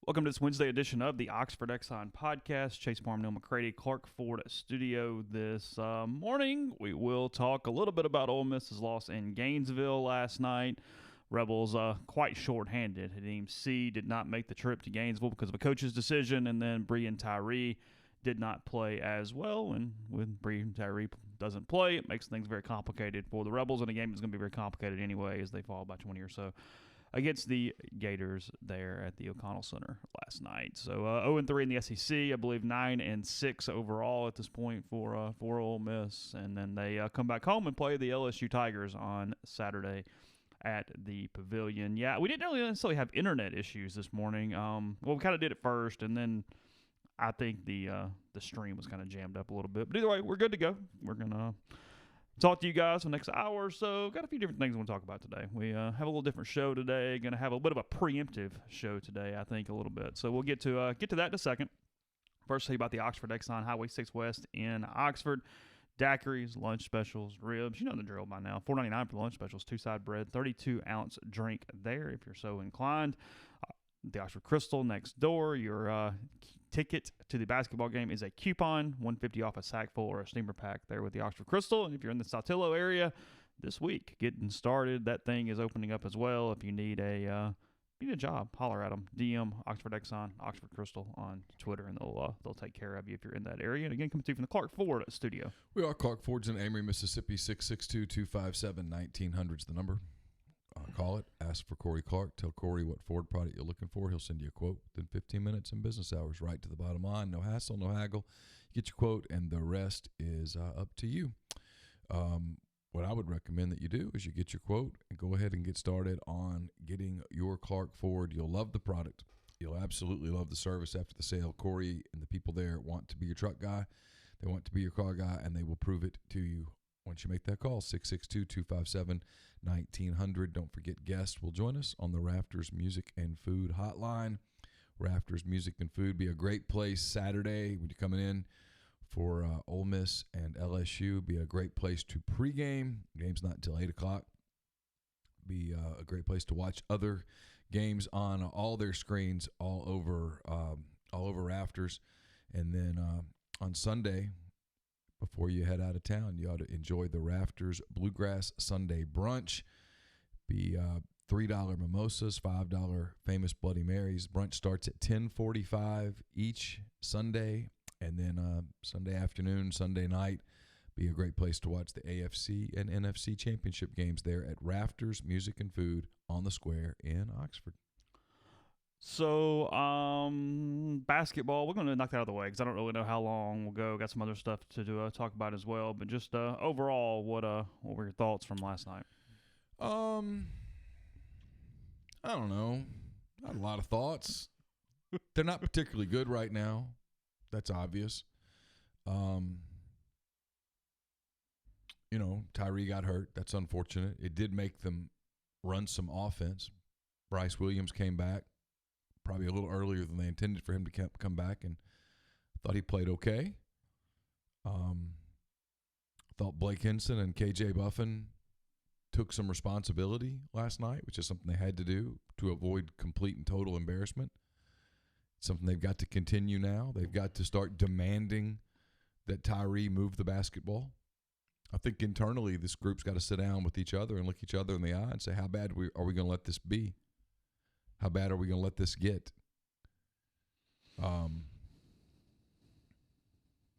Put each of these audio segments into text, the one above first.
Welcome to this Wednesday edition of the Oxford Exxon Podcast. Chase Parham and Neal McCready, Clark Ford Studio. This morning, we will talk a little bit about Ole Miss's loss in Gainesville last night. Rebels quite short-handed. Hadim C did not make the trip to Gainesville because of a coach's decision, and then Bree and Tyree did not play as well. And when Bree and Tyree doesn't play, it makes things very complicated for the Rebels, and a game that's going to be very complicated anyway as they fall by 20 or so against the Gators there at the O'Connell Center last night. So 0-3 in the SEC, I believe 9-6 overall at this point for Ole Miss, and then they come back home and play the LSU Tigers on Saturday at the Pavilion. Yeah, we didn't really necessarily have internet issues this morning. Well, we kind of did at first, and then I think the stream was kind of jammed up a little bit. But either way, we're good to go. We're gonna talk to you guys for the next hour or so. Got a few different things we want to talk about today. We have a little different show today. Going to have a bit of a preemptive show today, I think, a little bit. So we'll get to that in a second. First, tell you about the Oxford Exxon Highway 6 West in Oxford. Daiquiris, lunch specials, ribs. You know the drill by now. $4.99 for the lunch specials, two-side bread, 32-ounce drink there if you're so inclined. The Oxford Crystal next door. Your ticket to the basketball game is a coupon, $150 off a sack full or a steamer pack there with the Oxford Crystal. And if you're in the Saltillo area this week, getting started, that thing is opening up as well. If you need a job, holler at them. DM Oxford Exxon, Oxford Crystal on Twitter, and they'll take care of you if you're in that area. And again, coming to you from the Clark Ford Studio. We are Clark Ford's in Amory, Mississippi. 662-257-1900 is the number. Call it. Ask for Corey Clark. Tell Corey what Ford product you're looking for. He'll send you a quote within 15 minutes in business hours, right to the bottom line. No hassle, no haggle. You get your quote, and the rest is up to you. What I would recommend that you do is you get your quote and go ahead and get started on getting your Clark Ford. You'll love the product. You'll absolutely love the service after the sale. Corey and the people there want to be your truck guy. They want to be your car guy, and they will prove it to you once you make that call. 662-257-1900. Don't forget, guests will join us on the Rafters Music and Food Hotline. Rafters Music and Food be a great place Saturday when you're coming in for Ole Miss and LSU. Be a great place to pregame. Game's not until 8 o'clock. Be a great place to watch other games on all their screens all over Rafters. And then on Sunday, before you head out of town, you ought to enjoy the Rafters Bluegrass Sunday Brunch. Be $3 mimosas, $5 famous Bloody Marys. Brunch starts at 10:45 each Sunday, and then Sunday afternoon, Sunday night, be a great place to watch the AFC and NFC championship games there at Rafters Music and Food on the Square in Oxford. So, basketball, we're going to knock that out of the way because I don't really know how long we'll go. Got some other stuff to talk about as well. But just overall, what were your thoughts from last night? I don't know. Not a lot of thoughts. They're not particularly good right now. That's obvious. Tyree got hurt. That's unfortunate. It did make them run some offense. Bryce Williams came back probably a little earlier than they intended for him to come back, and thought he played okay. Thought Blake Henson and KJ Buffin took some responsibility last night, which is something they had to do to avoid complete and total embarrassment. It's something they've got to continue now. They've got to start demanding that Tyree move the basketball. I think internally this group's got to sit down with each other and look each other in the eye and say, how bad are we going to let this be? How bad are we going to let this get?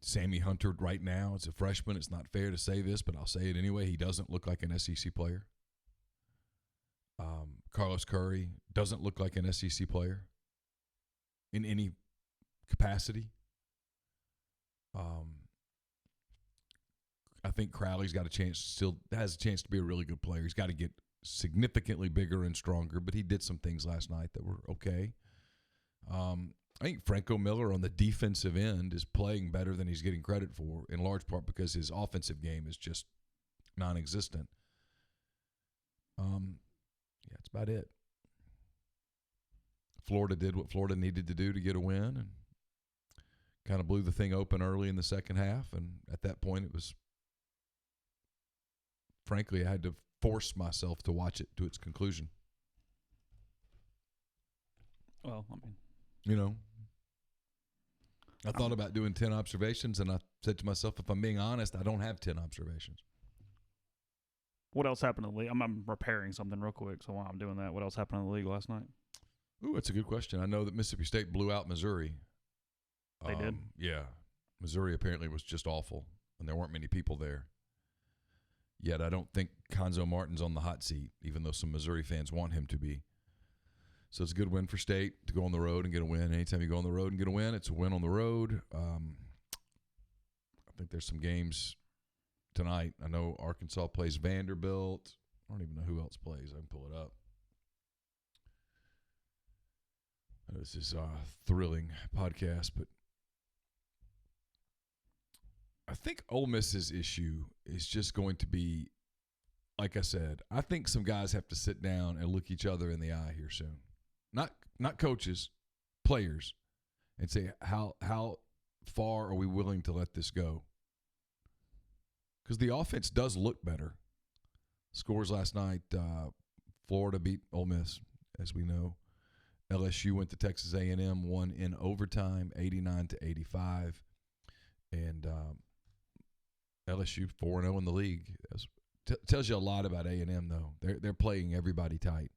Sammy Hunter right now is a freshman. It's not fair to say this, but I'll say it anyway. He doesn't look like an SEC player. Carlos Curry doesn't look like an SEC player in any capacity. I think Crowley's got still has a chance to be a really good player. He's got to get significantly bigger and stronger, but he did some things last night that were okay. I think Franco Miller on the defensive end is playing better than he's getting credit for, in large part because his offensive game is just non-existent. That's about it. Florida did what Florida needed to do to get a win and kind of blew the thing open early in the second half, and at that point it was, frankly, I had to force myself to watch it to its conclusion. Well, I mean, You know, I thought about doing 10 observations, and I said to myself, if I'm being honest, I don't have 10 observations. What else happened in the league? I'm repairing something real quick, so while I'm doing that, what else happened in the league last night? Ooh, that's a good question. I know that Mississippi State blew out Missouri. They did? Yeah. Missouri apparently was just awful, and there weren't many people there. Yet I don't think Conzo Martin's on the hot seat, even though some Missouri fans want him to be. So it's a good win for State to go on the road and get a win. Anytime you go on the road and get a win, it's a win on the road. I think there's some games tonight. I know Arkansas plays Vanderbilt. I don't even know who else plays. I can pull it up. This is a thrilling podcast, but I think Ole Miss's issue is just going to be, like I said, I think some guys have to sit down and look each other in the eye here soon. Not coaches, players, and say how far are we willing to let this go? Because the offense does look better. Scores last night, Florida beat Ole Miss, as we know. LSU went to Texas A&M, won in overtime, 89-85, and LSU 4-0 in the league. Tells you a lot about A&M though. They're playing everybody tight.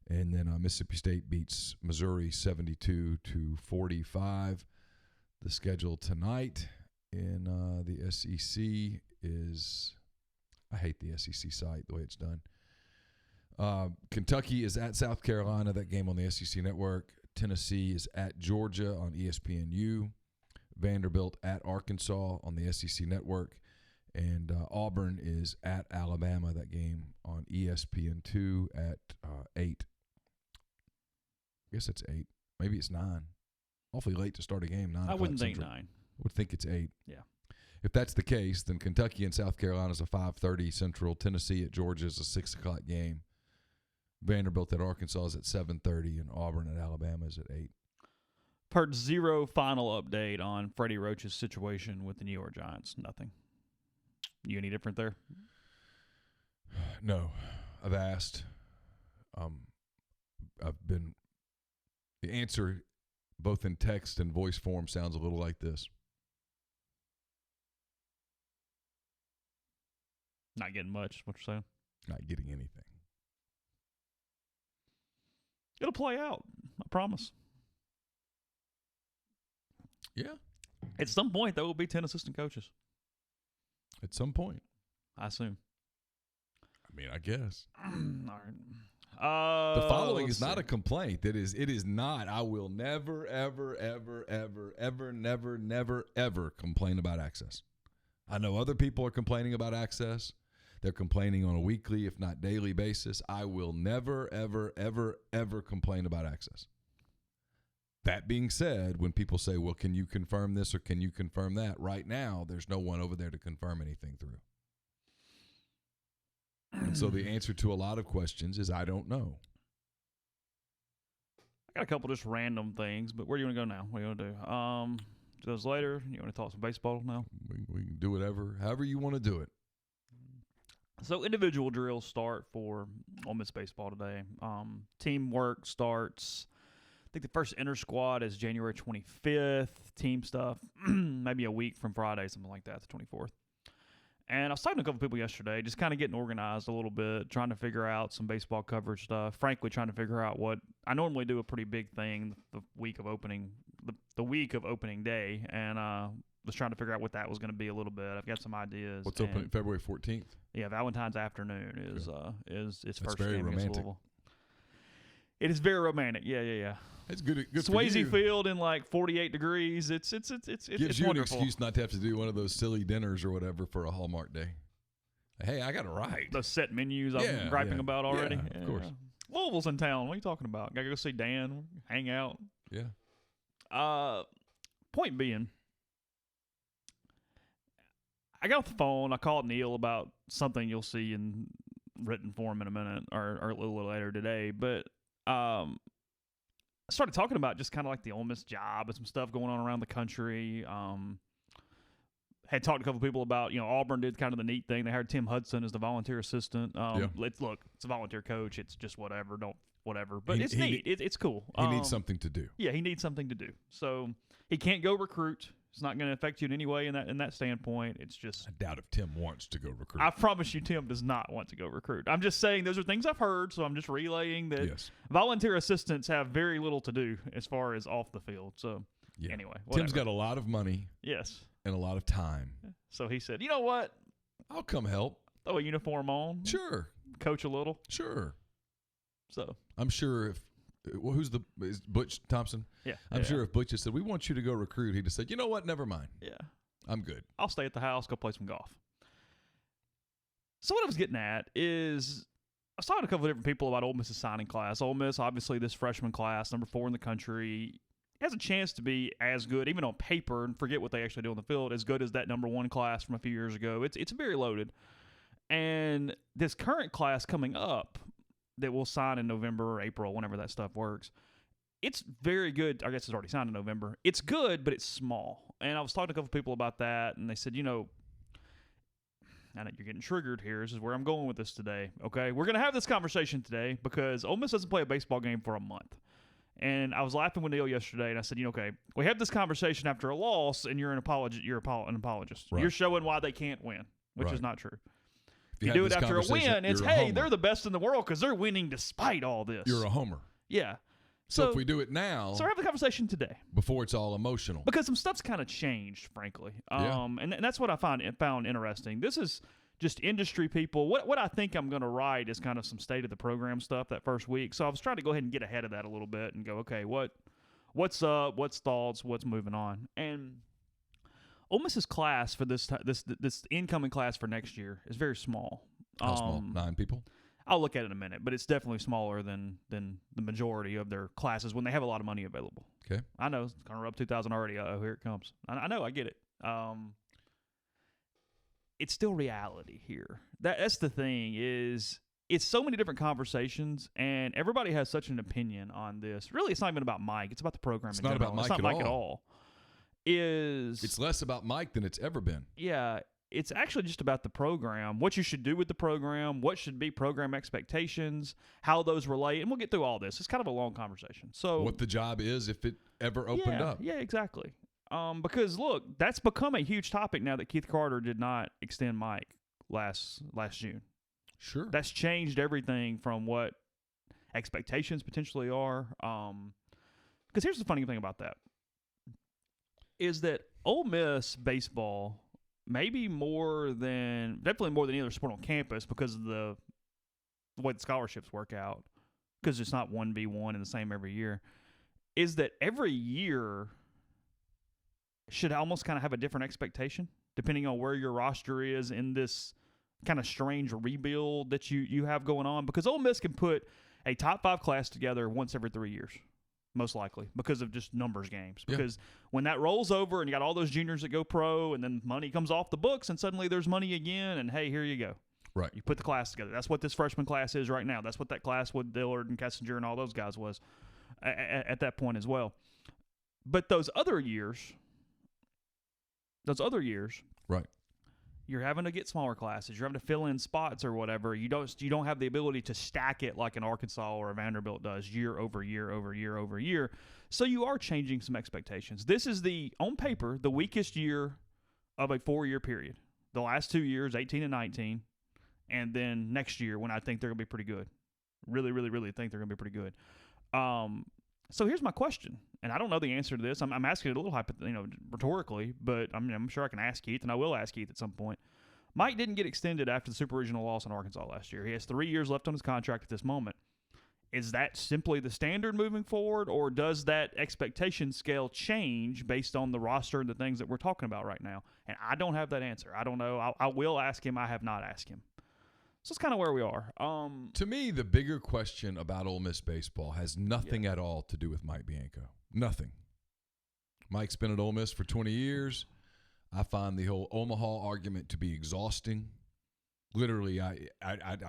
And then Mississippi State beats Missouri 72-45. The schedule tonight in the SEC is, I hate the SEC site the way it's done. Kentucky is at South Carolina, that game on the SEC Network. Tennessee is at Georgia on ESPNU. Vanderbilt at Arkansas on the SEC Network. And Auburn is at Alabama, that game on ESPN2 at 8. I guess it's 8. Maybe it's 9. Awfully late to start a game. 9 I wouldn't think Central. 9. I would think it's 8. Yeah. If that's the case, then Kentucky and South Carolina is a 5:30 Central. Tennessee at Georgia is a 6 o'clock game. Vanderbilt at Arkansas is at 7:30, and Auburn at Alabama is at 8. Heard zero final update on Freddie Roach's situation with the New York Giants. Nothing. You any different there? No, I've asked. I've been. The answer, both in text and voice form, sounds a little like this. Not getting much, is what you're saying? Not getting anything. It'll play out. I promise. Yeah. At some point, there will be 10 assistant coaches. At some point. I assume. I mean, I guess. All right. The following is not a complaint. It is not. I will never, ever, ever, ever, ever, never, never, ever complain about access. I know other people are complaining about access. They're complaining on a weekly, if not daily basis. I will never, ever, ever, ever complain about access. That being said, when people say, well, can you confirm this or can you confirm that? Right now, there's no one over there to confirm anything through. And so the answer to a lot of questions is I don't know. I got a couple just random things, but where do you want to go now? What do you want to do? Do those later? You want to talk some baseball now? We can do whatever, however you want to do it. So individual drills start for Ole Miss baseball today. Teamwork starts. I think the first inter-squad is January 25th. Team stuff, maybe a week from Friday, something like that, the 24th. And I was talking to a couple people yesterday, just kind of getting organized a little bit, trying to figure out some baseball coverage stuff. Frankly, trying to figure out what I normally do a pretty big thing the week of opening, the week of opening day, and was trying to figure out what that was going to be a little bit. I've got some ideas. What's opening February 14th? Yeah, Valentine's afternoon is its first very game against romantic. Louisville. It is very romantic. Yeah. It's good. Swayze Field in like 48 degrees. It's gives it's you wonderful. an excuse not to have to do one of those silly dinners or whatever for a Hallmark day. Hey, I got it right. Those set menus I'm griping about already. Yeah, of course. Louisville's in town. What are you talking about? Gotta go see Dan, hang out. Yeah. Point being, I got off the phone. I called Neal about something you'll see in written form in a minute or a little later today. But I started talking about just kind of like the Ole Miss job and some stuff going on around the country. Had talked to a couple people about, Auburn did kind of the neat thing. They hired Tim Hudson as the volunteer assistant. It's a volunteer coach. It's just whatever. Don't whatever. But it's neat. It's cool. He needs something to do. Yeah, he needs something to do. So he can't go recruit. It's not going to affect you in any way in that standpoint. It's just I doubt if Tim wants to go recruit. I promise you, Tim does not want to go recruit. I'm just saying those are things I've heard, so I'm just relaying that volunteer assistants have very little to do as far as off the field. So anyway, whatever. Tim's got a lot of money. Yes. And a lot of time. So he said, you know what? I'll come help. Throw a uniform on. Sure. Coach a little. Sure. So I'm sure if is Butch Thompson? Yeah. I'm sure if Butch had said, we want you to go recruit, he'd have said, you know what? Never mind. Yeah. I'm good. I'll stay at the house, go play some golf. So what I was getting at is I was talking to a couple of different people about Ole Miss's signing class. Ole Miss, obviously, this freshman class, number 4 in the country, has a chance to be as good, even on paper, and forget what they actually do on the field, as good as that number 1 class from a few years ago. It's very loaded. And this current class coming up that will sign in November or April, whenever that stuff works, it's very good. I guess it's already signed in November. It's good, but it's small. And I was talking to a couple of people about that, and they said, I know you're getting triggered here. This is where I'm going with this today, okay? We're going to have this conversation today because Ole Miss doesn't play a baseball game for a month. And I was laughing with Neal yesterday, and I said, okay, we have this conversation after a loss, and you're an apologist. Right. You're showing why they can't win, which is not true. If you do it after a win, it's, hey, they're the best in the world because they're winning despite all this. You're a homer. Yeah. So if we do it now. So we're having a conversation today. Before it's all emotional. Because some stuff's kind of changed, frankly. And that's what I found interesting. This is just industry people. What I think I'm going to write is kind of some state of the program stuff that first week. So I was trying to go ahead and get ahead of that a little bit and go, okay, what's up? What's thoughts? What's moving on? And Ole Miss's class for this incoming class for next year is very small. How small? 9 people? I'll look at it in a minute, but it's definitely smaller than the majority of their classes when they have a lot of money available. Okay. I know. It's going to rub 2,000 already. Here it comes. I know. I get it. It's still reality here. That's the thing is it's so many different conversations, and everybody has such an opinion on this. Really, it's not even about Mike. It's about the program in general. It's not about Mike at all. It's less about Mike than it's ever been. Yeah. It's actually just about the program, what you should do with the program, what should be program expectations, how those relate, and we'll get through all this. It's kind of a long conversation. So what the job is if it ever opened up. Yeah, exactly. Because, look, that's become a huge topic now that Keith Carter did not extend Mike last June. Sure. That's changed everything from what expectations potentially are. Because here's the funny thing about that is that Ole Miss baseball – definitely more than any other sport on campus because of the way the scholarships work out, because it's not 1v1 and the same every year, is that every year should almost kind of have a different expectation depending on where your roster is in this kind of strange rebuild that you have going on, because Ole Miss can put a top 5 class together once every 3 years. Most likely because of just numbers games. Because when that rolls over and you got all those juniors that go pro and then money comes off the books and suddenly there's money again and, hey, here you go. Right. You put the class together. That's what this freshman class is right now. That's what that class with Dillard and Kessinger and all those guys was at that point as well. But those other years, right, you're having to get smaller classes. You're having to fill in spots or whatever. You don't have the ability to stack it like an Arkansas or a Vanderbilt does year over year over year over year. So you are changing some expectations. This is on paper, the weakest year of a 4-year period. The last 2 years, 18 and 19, and then next year when I think they're going to be pretty good. Really, really, really think they're going to be pretty good. So here's my question, and I don't know the answer to this. I'm asking it a little rhetorically, but I'm sure I can ask Keith, and I will ask Keith at some point. Mike didn't get extended after the Super Regional loss in Arkansas last year. He has 3 years left on his contract at this moment. Is that simply the standard moving forward, or does that expectation scale change based on the roster and the things that we're talking about right now? And I don't have that answer. I don't know. I will ask him. I have not asked him. So that's kind of where we are. To me, the bigger question about Ole Miss baseball has nothing at all to do with Mike Bianco. Nothing. Mike's been at Ole Miss for 20 years. I find the whole Omaha argument to be exhausting. Literally, I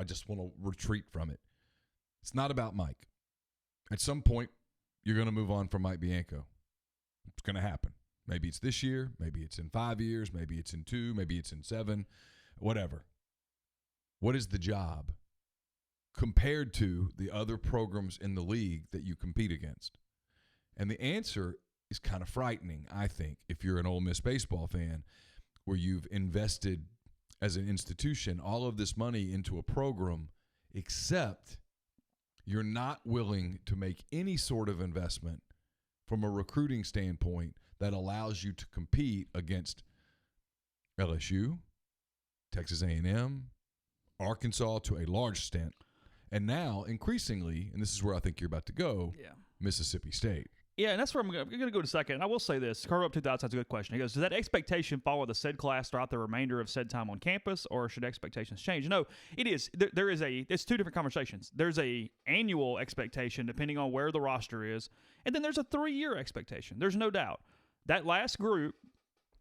just want to retreat from it. It's not about Mike. At some point, you're going to move on from Mike Bianco. It's going to happen. Maybe it's this year. Maybe it's in 5 years. Maybe it's in 2. Maybe it's in 7. Whatever. What is the job? compared to the other programs in the league that you compete against? And the answer is kind of frightening, I think, if you're an Ole Miss baseball fan, where you've invested as an institution all of this money into a program, except you're not willing to make any sort of investment from a recruiting standpoint that allows you to compete against LSU, Texas A&M, Arkansas to a large extent, and now increasingly, and this is where I think you're about to go, Mississippi State. Yeah, and that's where I'm going to go in a second. And I will say this. Carter Up 2000 has a good question. He goes, does that expectation follow the said class throughout the remainder of said time on campus, or should expectations change? No, it is. It's two different conversations. There's a annual expectation depending on where the roster is, and then there's a 3-year expectation. There's no doubt. That last group,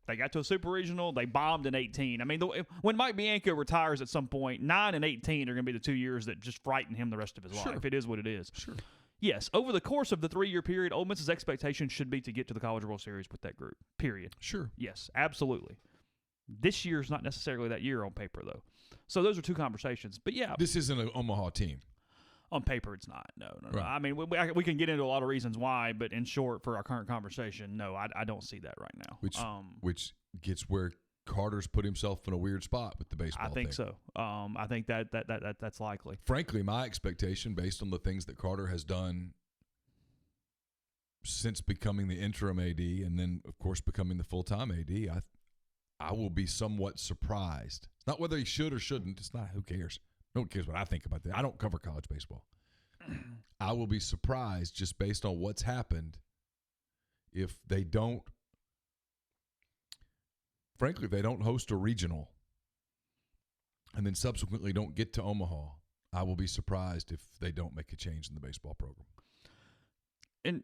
they got to a super regional. They bombed in 18. I mean, when Mike Bianco retires at some point, 9 and 18 are going to be the 2 years that just frighten him the rest of his life. It is what it is. Sure. Yes, over the course of the 3-year period, Ole Miss's expectation should be to get to the College World Series with that group, period. Sure. Yes, absolutely. This year's not necessarily that year on paper, though. So those are two conversations. But, yeah. This isn't an Omaha team. On paper, it's not. No. Right. I mean, we can get into a lot of reasons why, but in short, for our current conversation, no, I don't see that right now. Which gets where Carter's put himself in a weird spot with the baseball thing. I think so. I think that's likely. Frankly, my expectation, based on the things that Carter has done since becoming the interim AD and then, of course, becoming the full-time AD, I will be somewhat surprised. It's not whether he should or shouldn't. It's not. Who cares? No one cares what I think about that. I don't cover college baseball. I will be surprised just based on what's happened if they don't, frankly, if they don't host a regional and then subsequently don't get to Omaha. I will be surprised if they don't make a change in the baseball program. And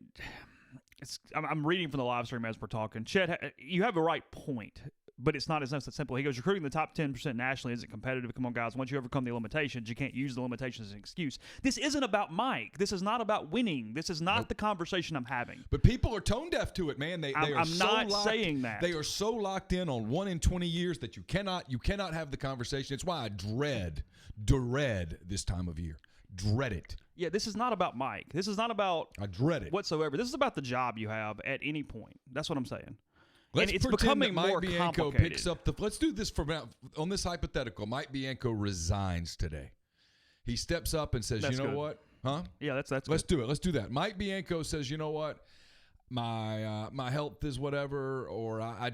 I'm reading from the live stream as we're talking. Chet, you have a right point, but it's not as simple. He goes, recruiting the top 10% nationally isn't competitive. Come on, guys. Once you overcome the limitations, you can't use the limitations as an excuse. This isn't about Mike. This is not about winning. This is not the conversation I'm having. But people are tone deaf to it, man. I'm not saying that. They are so locked in on 1 in 20 years that you cannot have the conversation. It's why I dread this time of year. Dread it. Yeah, this is not about Mike. This is not about I dread it whatsoever. This is about the job you have at any point. That's what I'm saying. Let's and it's pretend becoming that Mike more Bianco complicated. picks up the. Let's do this on this hypothetical. Mike Bianco resigns today. He steps up and says, That's "You know good. what? Huh? Yeah, that's Let's do it. Let's do that." Mike Bianco says, "You know what? My health is whatever, or I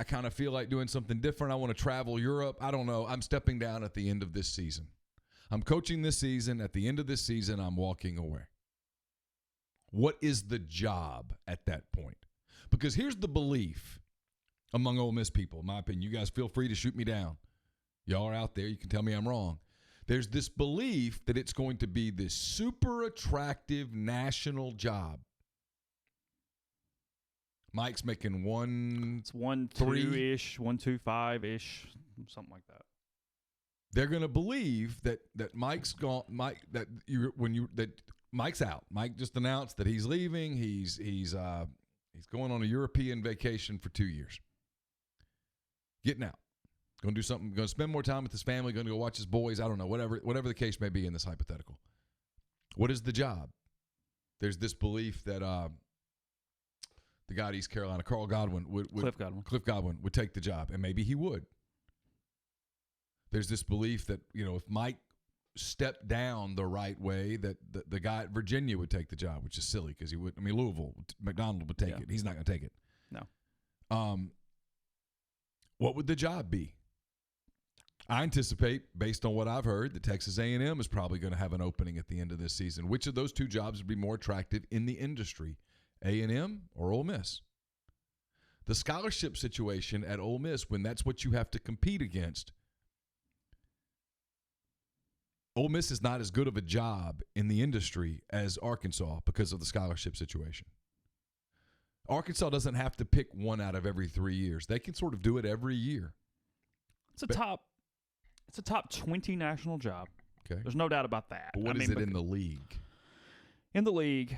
kind of feel like doing something different. I want to travel Europe. I don't know. I'm stepping down at the end of this season. I'm coaching this season. At the end of this season, I'm walking away." What is the job at that point? Because here's the belief among Ole Miss people, in my opinion. You guys feel free to shoot me down. Y'all are out there. You can tell me I'm wrong. There's this belief that it's going to be this super attractive national job. Mike's making 1.2-ish, 1.25-ish, something like that. They're going to believe that Mike's gone. That Mike's out. Mike just announced that he's leaving. He's going on a European vacation for 2 years. Getting out. Going to do something. Going to spend more time with his family. Going to go watch his boys. I don't know. Whatever the case may be in this hypothetical. What is the job? There's this belief that the guy at East Carolina, Cliff Godwin would take the job, and maybe he would. There's this belief that, if Mike stepped down the right way, that the guy at Virginia would take the job, which is silly because he would. I mean, Louisville, McDonald would take it. He's not going to take it. No. What would the job be? I anticipate, based on what I've heard, that Texas A&M is probably going to have an opening at the end of this season. Which of those two jobs would be more attractive in the industry, A&M or Ole Miss? The scholarship situation at Ole Miss, when that's what you have to compete against, Ole Miss is not as good of a job in the industry as Arkansas because of the scholarship situation. Arkansas doesn't have to pick one out of every 3 years. They can sort of do it every year. It's a top 20 national job. Okay. There's no doubt about that. But what is it in the league? In the league,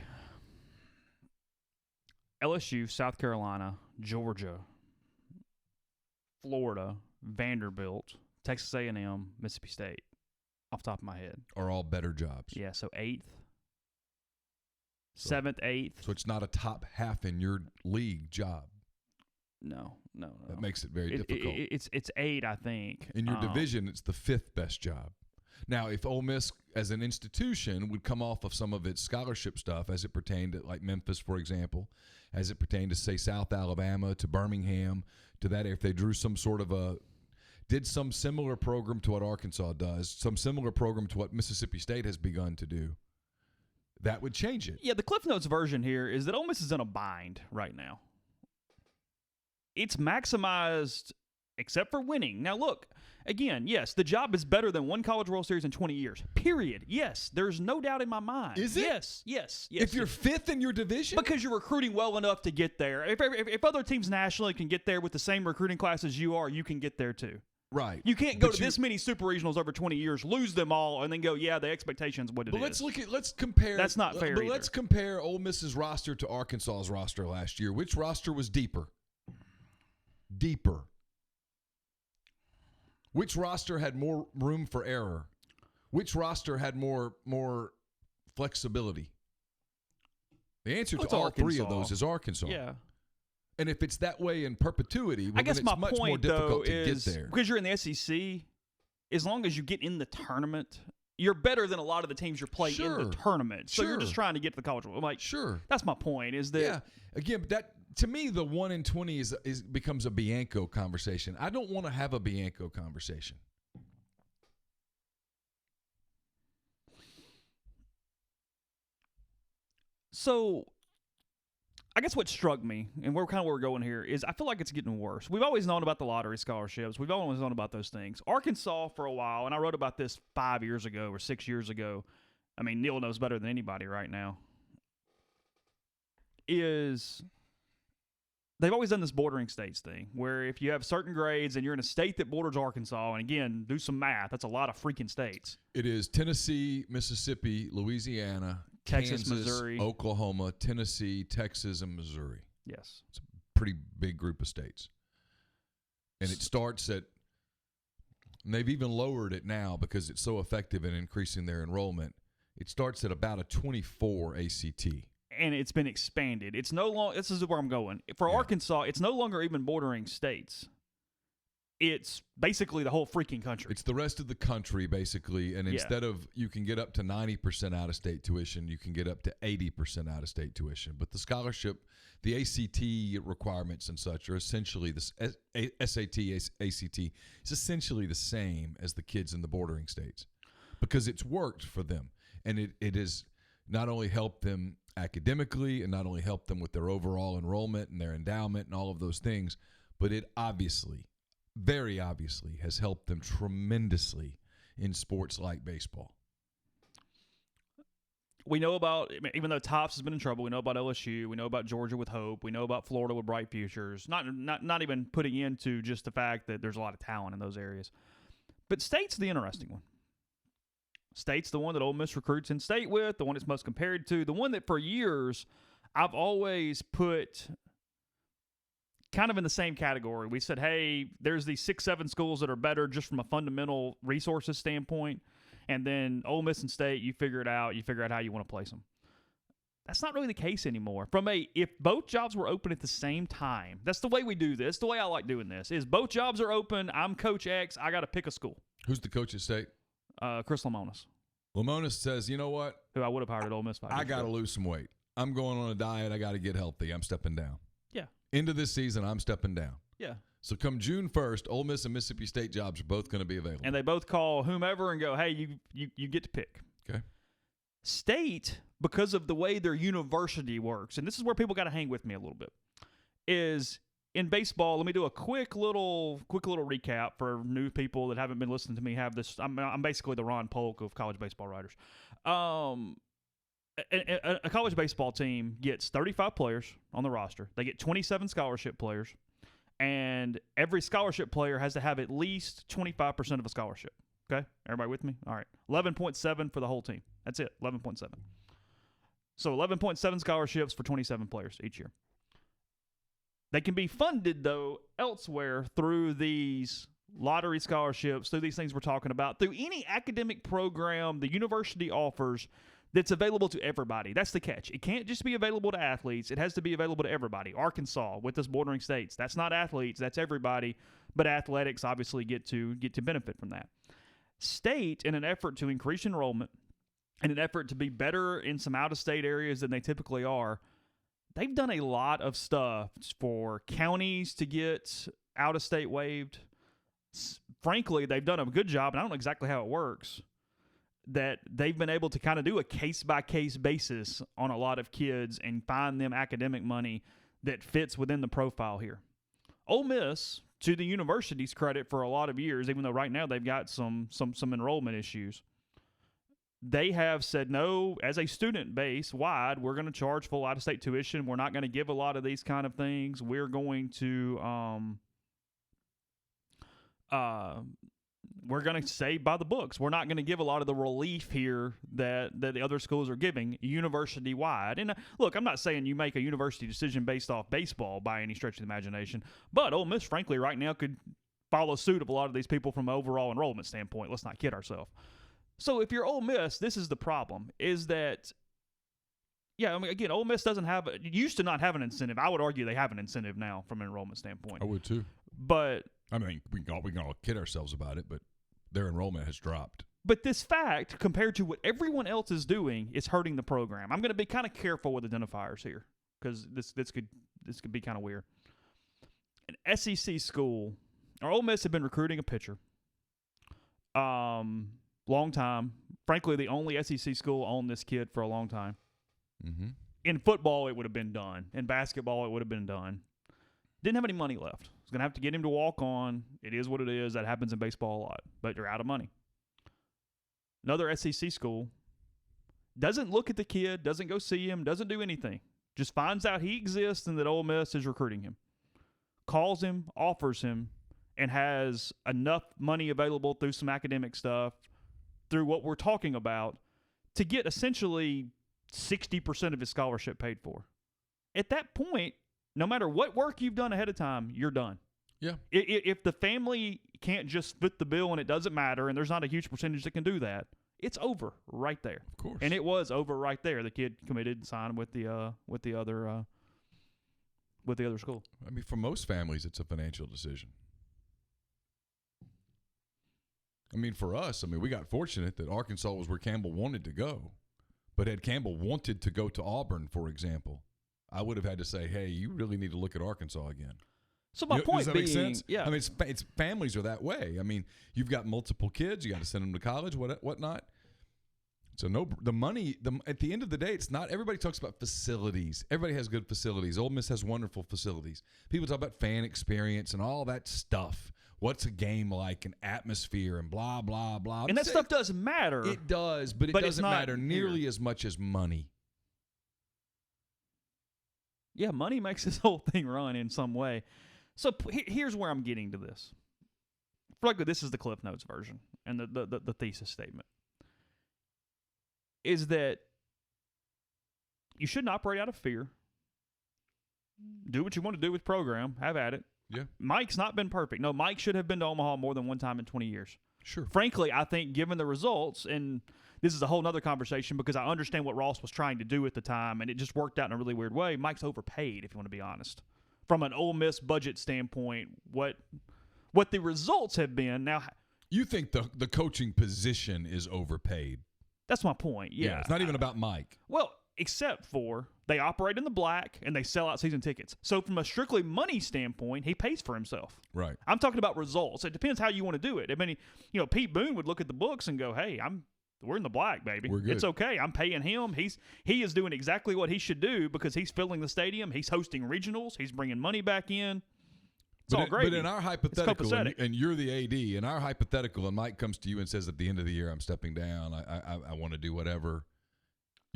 LSU, South Carolina, Georgia, Florida, Vanderbilt, Texas A&M, Mississippi State. off the top of my head. Are all better jobs. Yeah, so 8th, 7th, 8th. So it's not a top half in your league job. No. That makes it very difficult. It's 8, I think. In your division, it's the 5th best job. Now, if Ole Miss as an institution would come off of some of its scholarship stuff as it pertained to, like Memphis, for example, as it pertained to, say, South Alabama, to Birmingham, to that, if they drew some sort of did some similar program to what Arkansas does, some similar program to what Mississippi State has begun to do, that would change it. Yeah, the Cliff Notes version here is that Ole Miss is in a bind right now. It's maximized except for winning. Now, look, again, yes, the job is better than one College World Series in 20 years, period. Yes, there's no doubt in my mind. Is it? Yes. If you're 5th in your division? Because you're recruiting well enough to get there. If other teams nationally can get there with the same recruiting class as you are, you can get there too. Right. You can't go to this many super regionals over 20 years, lose them all, and then go, yeah, the expectations what it is. But let's compare. That's not fair either. Let's compare Ole Miss's roster to Arkansas's roster last year. Which roster was deeper? Which roster had more room for error? Which roster had more flexibility? The answer to all three of those is Arkansas. Yeah. And if it's that way in perpetuity, well, I guess then my it's much point, more difficult though, to is get there. Because you're in the SEC, as long as you get in the tournament, you're better than a lot of the teams you're playing in the tournament. So you're just trying to get to the College World. Like, sure. That's my point. Is that yeah? Again, that to me, the 1 in 20 is becomes a Bianco conversation. I don't want to have a Bianco conversation. So, I guess what struck me, and where we're going here, is I feel like it's getting worse. We've always known about the lottery scholarships. We've always known about those things. Arkansas, for a while, and I wrote about this 5 years ago or 6 years ago. I mean, Neal knows better than anybody right now. They've always done this bordering states thing, where if you have certain grades and you're in a state that borders Arkansas, and again, do some math, that's a lot of freaking states. It is Tennessee, Mississippi, Louisiana, Texas, Kansas, Missouri, Oklahoma, Tennessee, Texas, and Missouri. Yes. It's a pretty big group of states. And it starts at, and they've even lowered it now because it's so effective in increasing their enrollment. It starts at about a 24 ACT. And it's been expanded. It's no longer, this is where I'm going. For Arkansas, it's no longer even bordering states. It's basically the whole freaking country. It's the rest of the country, basically. And instead of you can get up to 90% out-of-state tuition, you can get up to 80% out-of-state tuition. But the scholarship, the ACT requirements and such are essentially the SAT, ACT is essentially the same as the kids in the bordering states because it's worked for them. And it has not only helped them academically and not only helped them with their overall enrollment and their endowment and all of those things, but it obviously, very obviously, has helped them tremendously in sports like baseball. We know about, even though Tufts has been in trouble, we know about LSU, we know about Georgia with hope, we know about Florida with bright futures, not even putting into just the fact that there's a lot of talent in those areas. But State's the interesting one. State's the one that Ole Miss recruits in state with, the one it's most compared to, the one that for years I've always put kind of in the same category. We said, hey, there's these 6-7 schools that are better just from a fundamental resources standpoint, and then Ole Miss and State, you figure it out. You figure out how you want to place them. That's not really the case anymore. If both jobs were open at the same time, that's the way we do this. The way I like doing this is both jobs are open. I'm Coach X. I got to pick a school. Who's the coach at State? Chris Lemonis. Lemonis says, you know what? Who I would have hired at Ole Miss 5 years ago. I got to lose some weight. I'm going on a diet. I got to get healthy. I'm stepping down. Yeah. Into this season, I'm stepping down. Yeah. So come June 1st, Ole Miss and Mississippi State jobs are both going to be available. And they both call whomever and go, hey, you get to pick. Okay. State, because of the way their university works, and this is where people got to hang with me a little bit, is in baseball. Let me do a quick little recap for new people that haven't been listening to me. I'm basically the Ron Polk of college baseball writers. A college baseball team gets 35 players on the roster. They get 27 scholarship players, and every scholarship player has to have at least 25% of a scholarship. Okay? Everybody with me? All right. 11.7 for the whole team. That's it, 11.7. So 11.7 scholarships for 27 players each year. They can be funded, though, elsewhere through these lottery scholarships, through these things we're talking about, through any academic program the university offers that's available to everybody. That's the catch. It can't just be available to athletes. It has to be available to everybody. Arkansas, with us bordering states, that's not athletes, that's everybody, but athletics obviously get to benefit from that. State, in an effort to increase enrollment, in an effort to be better in some out-of-state areas than they typically are, they've done a lot of stuff for counties to get out-of-state waived. Frankly, they've done a good job, and I don't know exactly how it works, that they've been able to kind of do a case-by-case basis on a lot of kids and find them academic money that fits within the profile here. Ole Miss, to the university's credit for a lot of years, even though right now they've got some enrollment issues, they have said, no, as a student base wide, we're going to charge full out-of-state tuition. We're not going to give a lot of these kind of things. We're going to say by the books. We're not going to give a lot of the relief here that the other schools are giving university-wide. And look, I'm not saying you make a university decision based off baseball by any stretch of the imagination, but Ole Miss, frankly, right now could follow suit of a lot of these people from an overall enrollment standpoint. Let's not kid ourselves. So if you're Ole Miss, this is the problem, is that, again, Ole Miss used to not have an incentive. I would argue they have an incentive now from an enrollment standpoint. I would too. But I mean, we can all kid ourselves about it, but their enrollment has dropped. But this fact, compared to what everyone else is doing, is hurting the program. I'm going to be kind of careful with identifiers here because this could be kind of weird. An SEC school, or Ole Miss have been recruiting a pitcher. Long time. Frankly, the only SEC school owned this kid for a long time. Mm-hmm. In football, it would have been done. In basketball, it would have been done. Didn't have any money left. Was going to have to get him to walk on. It is what it is. That happens in baseball a lot. But you're out of money. Another SEC school doesn't look at the kid, doesn't go see him, doesn't do anything. Just finds out he exists and that Ole Miss is recruiting him. Calls him, offers him, and has enough money available through some academic stuff, through what we're talking about, to get essentially 60% of his scholarship paid for. At that point, no matter what work you've done ahead of time, you're done. Yeah. If the family can't just fit the bill and it doesn't matter, and there's not a huge percentage that can do that, it's over right there. Of course. And it was over right there. The kid committed and signed with the other school. I mean, for most families, it's a financial decision. I mean, for us, we got fortunate that Arkansas was where Campbell wanted to go. But had Campbell wanted to go to Auburn, for example, I would have had to say, hey, you really need to look at Arkansas again. So my point does that being, make sense? yeah. I mean, it's families are that way. I mean, you've got multiple kids. You got to send them to college, whatnot. So the money, at the end of the day, it's not – everybody talks about facilities. Everybody has good facilities. Ole Miss has wonderful facilities. People talk about fan experience and all that stuff. What's a game like, an atmosphere, and blah, blah, blah. And that stuff does matter. It does, but it doesn't matter nearly as much as money. Yeah, money makes this whole thing run in some way. So here's where I'm getting to this. Frankly, this is the Cliff Notes version and the thesis statement. Is that you shouldn't operate out of fear. Do what you want to do with the program. Have at it. Yeah. Mike's not been perfect. No, Mike should have been to Omaha more than one time in 20 years. Sure. Frankly, I think given the results, and this is a whole other conversation because I understand what Ross was trying to do at the time, and it just worked out in a really weird way. Mike's overpaid, if you want to be honest. From an Ole Miss budget standpoint, what the results have been. Now, you think the coaching position is overpaid? That's my point, yeah. It's not even about Mike. Well, except for they operate in the black and they sell out season tickets. So from a strictly money standpoint, he pays for himself. Right. I'm talking about results. It depends how you want to do it. I mean, Pete Boone would look at the books and go, hey, we're in the black, baby. We're good. It's okay. I'm paying him. He is doing exactly what he should do because he's filling the stadium. He's hosting regionals. He's bringing money back in. It's all great. But in our hypothetical, and you're the AD, in our hypothetical, and Mike comes to you and says, at the end of the year, I'm stepping down. I want to do whatever.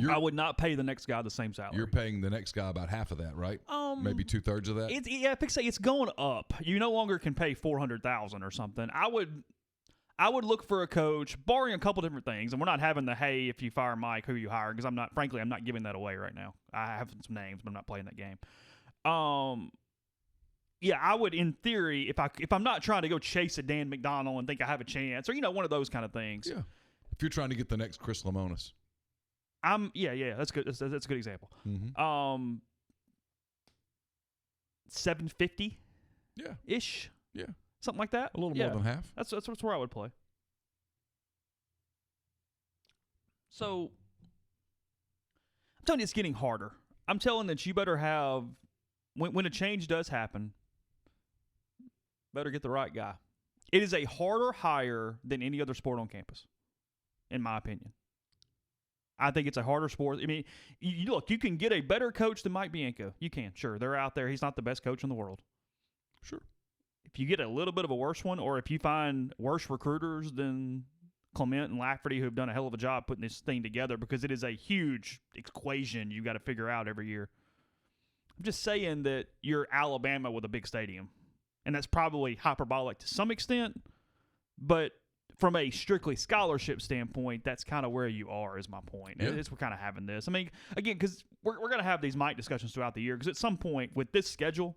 I would not pay the next guy the same salary. You're paying the next guy about half of that, right? Maybe 2/3 of that. It's going up. You no longer can pay $400,000 or something. I would look for a coach, barring a couple different things, and we're not having the hey, if you fire Mike, who you hire, because I'm not giving that away right now. I have some names, but I'm not playing that game. Yeah, I would, in theory, if I'm not trying to go chase a Dan McDonnell and think I have a chance, or one of those kind of things. Yeah. If you're trying to get the next Chris Lemonis. That's good. That's a good example. Mm-hmm. 750. Yeah. Ish. Yeah. Something like that. A little more than half. That's where I would play. So I'm telling you, it's getting harder. I'm telling that you better have when a change does happen, better get the right guy. It is a harder hire than any other sport on campus, in my opinion. I think it's a harder sport. I mean, you can get a better coach than Mike Bianco. You can, sure. They're out there. He's not the best coach in the world. Sure. If you get a little bit of a worse one, or if you find worse recruiters than Clement and Lafferty, who have done a hell of a job putting this thing together, because it is a huge equation you got to figure out every year. I'm just saying that you're Alabama with a big stadium, and that's probably hyperbolic to some extent, but from a strictly scholarship standpoint, that's kind of where you are, is my point. Yeah. We're kind of having this. I mean, again, because we're going to have these Mike discussions throughout the year, because at some point with this schedule,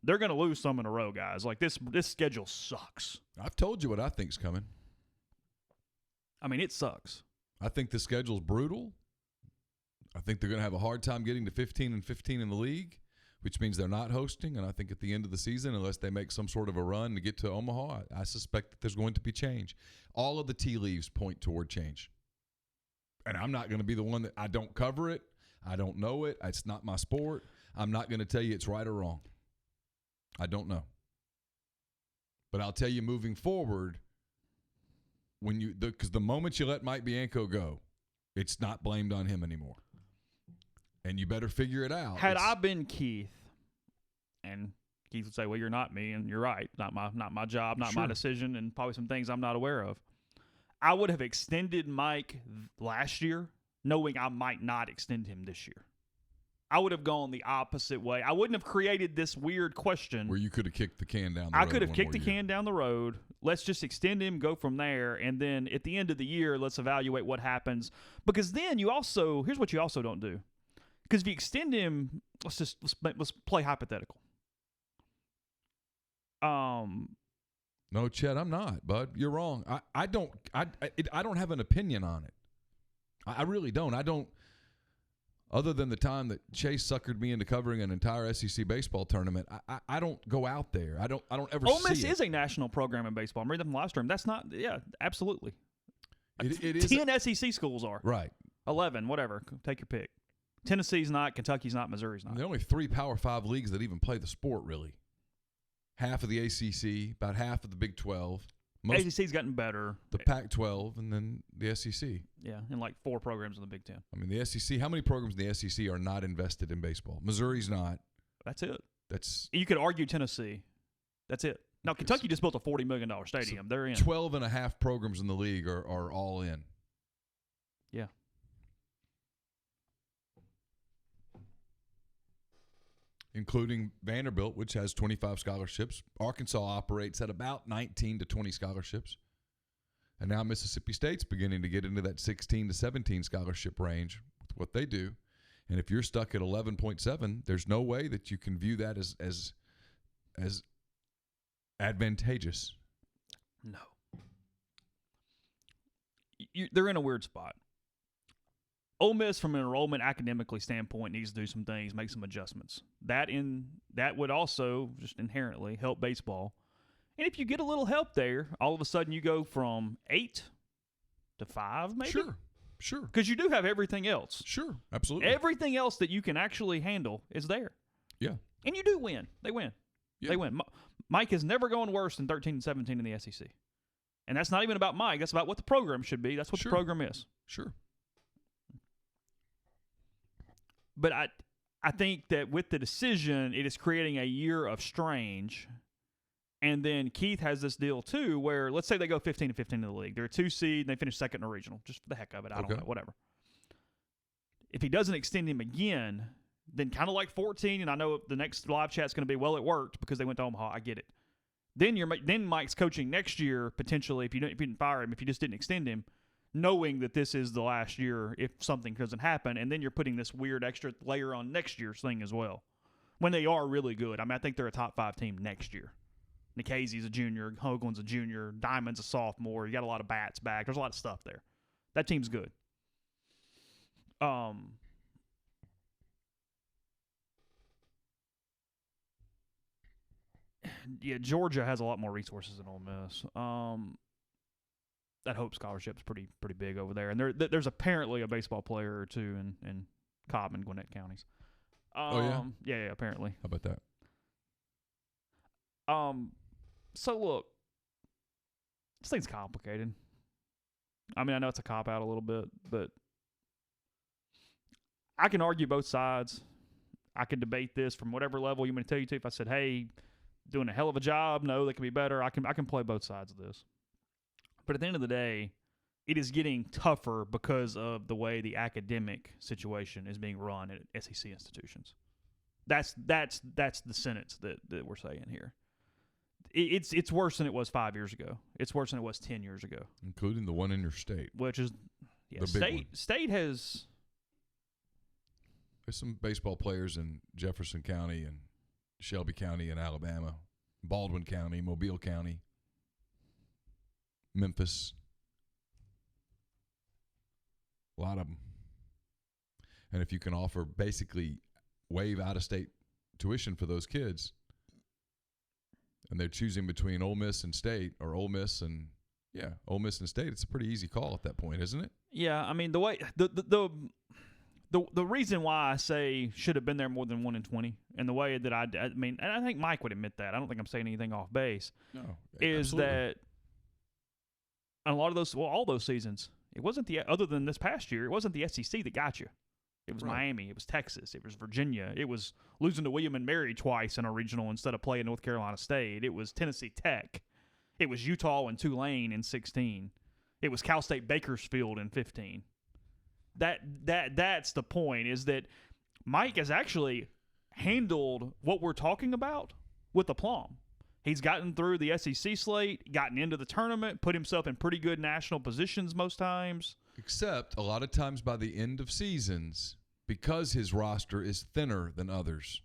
they're going to lose some in a row, guys. Like, this schedule sucks. I've told you what I think's coming. I mean, it sucks. I think the schedule's brutal. I think they're going to have a hard time getting to 15-15 in the league, which means they're not hosting. And I think at the end of the season, unless they make some sort of a run to get to Omaha, I suspect that there's going to be change. All of the tea leaves point toward change. And I'm not going to be the one that I don't cover it. I don't know it. It's not my sport. I'm not going to tell you it's right or wrong. I don't know. But I'll tell you moving forward, because the moment you let Mike Bianco go, it's not blamed on him anymore. And you better figure it out. Had I been Keith, and Keith would say, well, you're not me, and you're right. Not my job, not my decision, and probably some things I'm not aware of. I would have extended Mike last year, knowing I might not extend him this year. I would have gone the opposite way. I wouldn't have created this weird question. Where you could have kicked the can down the road. I could have kicked the can down the road. Let's just extend him, go from there, and then at the end of the year, let's evaluate what happens. Because then here's what you also don't do. Because if you extend him, let's play hypothetical. No, Chet, I'm not, bud. You're wrong. I don't have an opinion on it. I really don't. I don't. Other than the time that Chase suckered me into covering an entire SEC baseball tournament, I don't go out there. I don't ever see it. Ole Miss is a national program in baseball. I'm reading from the live stream. That's not. Yeah, absolutely. It is 10 SEC schools are. Right. 11, whatever. Take your pick. Tennessee's not. Kentucky's not. Missouri's not. There are only 3 Power 5 leagues that even play the sport, really. Half of the ACC, about half of the Big 12. ACC's gotten better. The Pac-12, and then the SEC. Yeah, and like 4 programs in the Big 10. I mean, the SEC, how many programs in the SEC are not invested in baseball? Missouri's not. That's it. You could argue Tennessee. That's it. Now, Kentucky just built a $40 million stadium. They're in. 12 and a half programs in the league are all in. Yeah. Including Vanderbilt, which has 25 scholarships. Arkansas operates at about 19 to 20 scholarships. And now Mississippi State's beginning to get into that 16 to 17 scholarship range with what they do. And if you're stuck at 11.7, there's no way that you can view that as advantageous. No. They're in a weird spot. Ole Miss, from an enrollment academically standpoint, needs to do some things, make some adjustments. That would also just inherently help baseball. And if you get a little help there, all of a sudden you go from 8 to 5, maybe. Sure. Because you do have everything else. Sure, absolutely. Everything else that you can actually handle is there. Yeah. And you do win. They win. Yeah. They win. Mike has never gone worse than 13 and 17 in the SEC. And that's not even about Mike. That's about what the program should be. That's what the program is. Sure. But I think that with the decision, it is creating a year of strange. And then Keith has this deal, too, where let's say they go 15-15 in the league. They're a 2 seed, and they finish second in a regional, just for the heck of it. I don't know, whatever. If he doesn't extend him again, then kind of like 14, and I know the next live chat's going to be, well, it worked because they went to Omaha. I get it. Then Mike's coaching next year, potentially, if you didn't fire him, if you just didn't extend him, knowing that this is the last year if something doesn't happen, and then you're putting this weird extra layer on next year's thing as well. when they are really good. I mean, I think they're a top 5 team next year. Nikhazy's a junior. Hoagland's a junior. Diamond's a sophomore. You got a lot of bats back. There's a lot of stuff there. That team's good. Yeah, Georgia has a lot more resources than Ole Miss. That Hope Scholarship's pretty big over there, and there's apparently a baseball player or two in Cobb and Gwinnett counties. Yeah, apparently. How about that? So look, this thing's complicated. I mean, I know it's a cop out a little bit, but I can argue both sides. I can debate this from whatever level you want to tell you to. If I said, "Hey, doing a hell of a job," no, they can be better. I can play both sides of this. But at the end of the day, it is getting tougher because of the way the academic situation is being run at SEC institutions. That's the sentence that we're saying here. It's worse than it was 5 years ago. It's worse than it was 10 years ago. Including the one in your state. Which is, the big one. State has... There's some baseball players in Jefferson County and Shelby County in Alabama, Baldwin County, Mobile County, Memphis. A lot of them. And if you can offer basically waive out-of-state tuition for those kids, and they're choosing between Ole Miss and State, or Ole Miss and State, it's a pretty easy call at that point, isn't it? Yeah, I mean, the way the reason why I say should have been there more than 1 in 20, and the way that I mean, and I think Mike would admit that. I don't think I'm saying anything off base. No, is absolutely. that a lot of those, all those seasons, it wasn't other than this past year, it wasn't the SEC that got you. It was Miami. It was Texas. It was Virginia. It was losing to William and Mary twice in a regional instead of playing North Carolina State. It was Tennessee Tech. It was Utah and Tulane in 16. It was Cal State Bakersfield in 15. That's the point, is that Mike has actually handled what we're talking about with aplomb. He's gotten through the SEC slate, gotten into the tournament, put himself in pretty good national positions most times. Except a lot of times by the end of seasons, because his roster is thinner than others.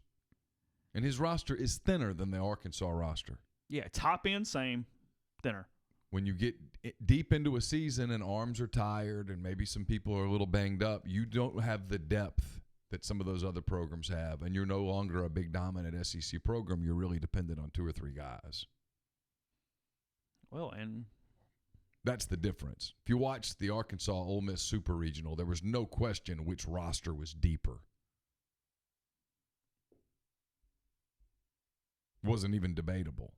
And his roster is thinner than the Arkansas roster. Yeah, top end, same, thinner. When you get deep into a season and arms are tired and maybe some people are a little banged up, you don't have the depth that some of those other programs have, and you're no longer a big dominant SEC program. You're really dependent on 2 or 3 guys. Well, and that's the difference. If you watch the Arkansas Ole Miss Super Regional, there was no question which roster was deeper. It wasn't even debatable.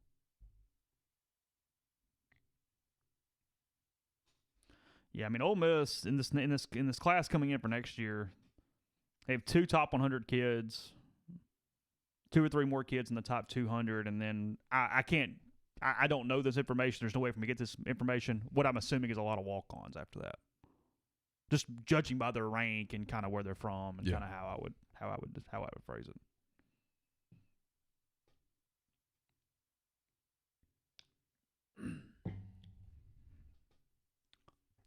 Yeah, I mean, Ole Miss in this class coming in for next year, they have 2 top 100 kids, 2 or 3 more kids in the top 200, and then I don't know this information. There's no way for me to get this information. What I'm assuming is a lot of walk-ons after that, just judging by their rank and kind of where they're from and kind of how I would phrase it.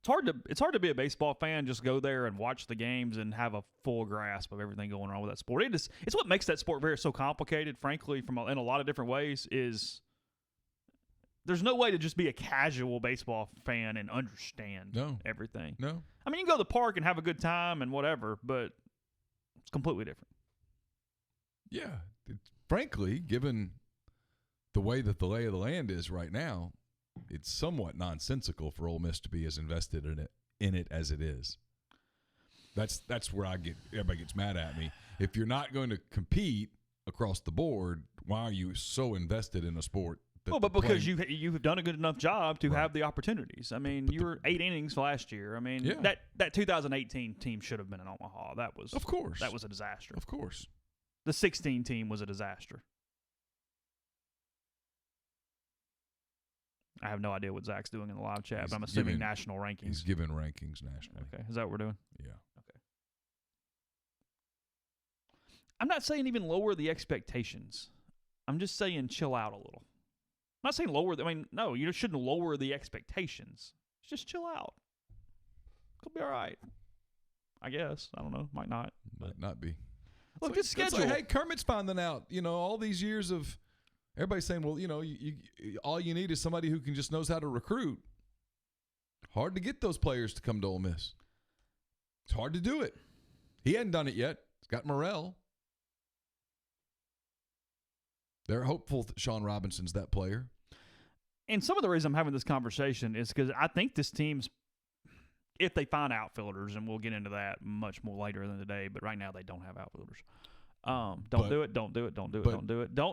It's hard to be a baseball fan, just go there and watch the games and have a full grasp of everything going on with that sport. It's what makes that sport so complicated, frankly, in a lot of different ways. Is there's no way to just be a casual baseball fan and understand everything. No. I mean, you can go to the park and have a good time and whatever, but it's completely different. Yeah. Frankly, given the way that the lay of the land is right now, it's somewhat nonsensical for Ole Miss to be as invested in it as it is. That's where everybody gets mad at me. If you're not going to compete across the board, why are you so invested in a sport? But because you've done a good enough job to have the opportunities. I mean, you were 8 innings last year. I mean, that 2018 team should have been in Omaha. That was a disaster. Of course. The 16 team was a disaster. I have no idea what Zach's doing in the live chat, but I'm assuming national rankings. He's giving rankings nationally. Okay. Is that what we're doing? Yeah. Okay. I'm not saying even lower the expectations. I'm just saying chill out a little. I'm not saying lower. No, you shouldn't lower the expectations. Just chill out. It'll be all right. I guess. I don't know. Might not. Might not be. Look, this schedule. Like, hey, Kermit's finding out, all these years of everybody saying, well, you all you need is somebody who can just knows how to recruit. Hard to get those players to come to Ole Miss. It's hard to do it. He hadn't done it yet. He's got Morrell. They're hopeful that Sean Robinson's that player. And some of the reason I'm having this conversation is because I think this team's, if they find outfielders, and we'll get into that much more later in the day, but right now they don't have outfielders. Don't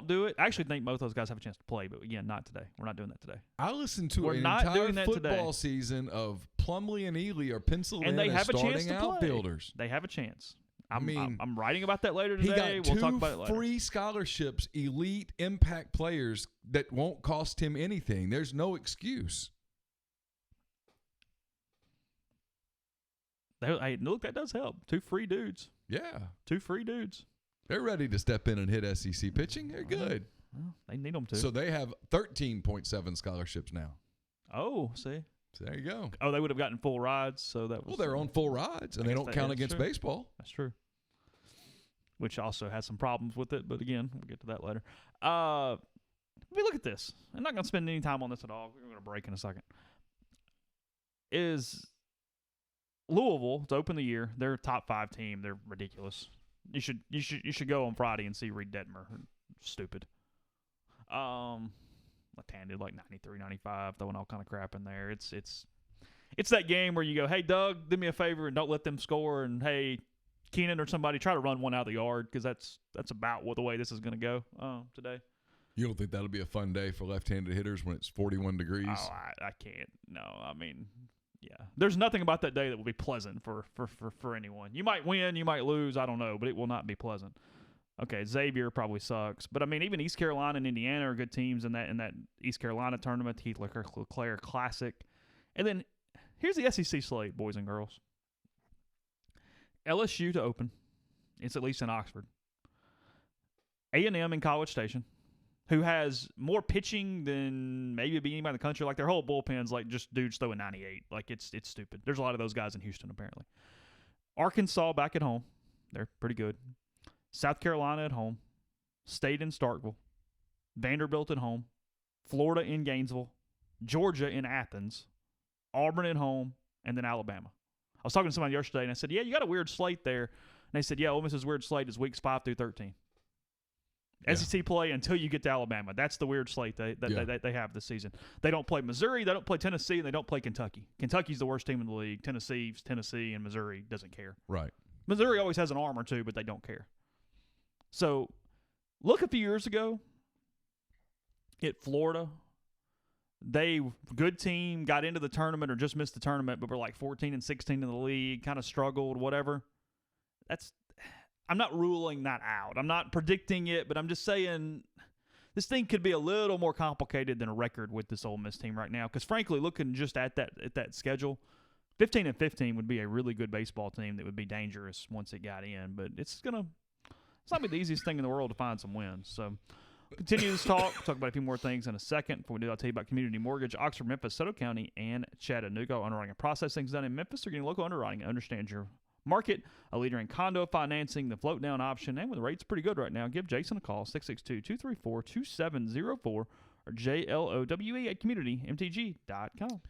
do it. I actually think both those guys have a chance to play, but again, not today. We're not doing that today. I listened to an entire football season of Plumlee and Ely are penciled in as starting outfielders. They have a chance. I'm writing about that later today. He got we'll talk about it later. Free scholarships, elite impact players that won't cost him anything. There's no excuse. Hey, look, that does help. 2 free dudes. Yeah. 2 free dudes. They're ready to step in and hit SEC pitching. They're good. Well, they need them to. So they have 13.7 scholarships now. Oh, see. So there you go. Oh, they would have gotten full rides, so that was. Well, they're on full rides, and they don't count against baseball. That's true. Which also has some problems with it, but again, we'll get to that later. Look at this. I'm not going to spend any time on this at all. We're going to break in a second. Is Louisville to open the year? They're a top 5 team. They're ridiculous. You should go on Friday and see Reed Detmer. Stupid. Left-handed, like 93, 95, throwing all kind of crap in there. It's that game where you go, hey, Doug, do me a favor and don't let them score. And, hey, Keenan or somebody, try to run one out of the yard because that's about the way this is going to go today. You don't think that'll be a fun day for left-handed hitters when it's 41 degrees? Oh, I can't. No, yeah. There's nothing about that day that will be pleasant for anyone. You might win, you might lose, I don't know, but it will not be pleasant. Okay, Xavier probably sucks. But, even East Carolina and Indiana are good teams in that East Carolina tournament, Heath LeClaire Classic. And then here's the SEC slate, boys and girls. LSU to open. It's at least in Oxford. A&M in College Station, who has more pitching than maybe anybody in the country. Like, their whole bullpen's like just dudes throwing 98. Like, it's stupid. There's a lot of those guys in Houston, apparently. Arkansas back at home. They're pretty good. South Carolina at home. State in Starkville. Vanderbilt at home. Florida in Gainesville. Georgia in Athens. Auburn at home. And then Alabama. I was talking to somebody yesterday, and I said, yeah, you got a weird slate there. And they said, yeah, Ole Miss's weird slate is weeks 5 through 13. Yeah. SEC play until you get to Alabama. That's the weird slate they have this season. They don't play Missouri, they don't play Tennessee, and they don't play Kentucky. Kentucky's the worst team in the league. Tennessee, and Missouri doesn't care. Right. Missouri always has an arm or two, but they don't care. So, look a few years ago at Florida. Good team, got into the tournament or just missed the tournament, but were like 14 and 16 in the league, kind of struggled, whatever. I'm not ruling that out. I'm not predicting it, but I'm just saying this thing could be a little more complicated than a record with this Ole Miss team right now. Because frankly, looking just at that schedule, 15 and 15 would be a really good baseball team that would be dangerous once it got in. But it's not be the easiest thing in the world to find some wins. So continue this talk. Talk about a few more things in a second. Before we do, I'll tell you about Community Mortgage, Oxford, Memphis, Soto County, and Chattanooga. Underwriting and processing is done in Memphis. They're getting local underwriting and understand your market, a leader in condo financing, the float down option, and with the rates pretty good right now, give Jason a call, 662-234-2704 or JLOWE@communitymtg.com.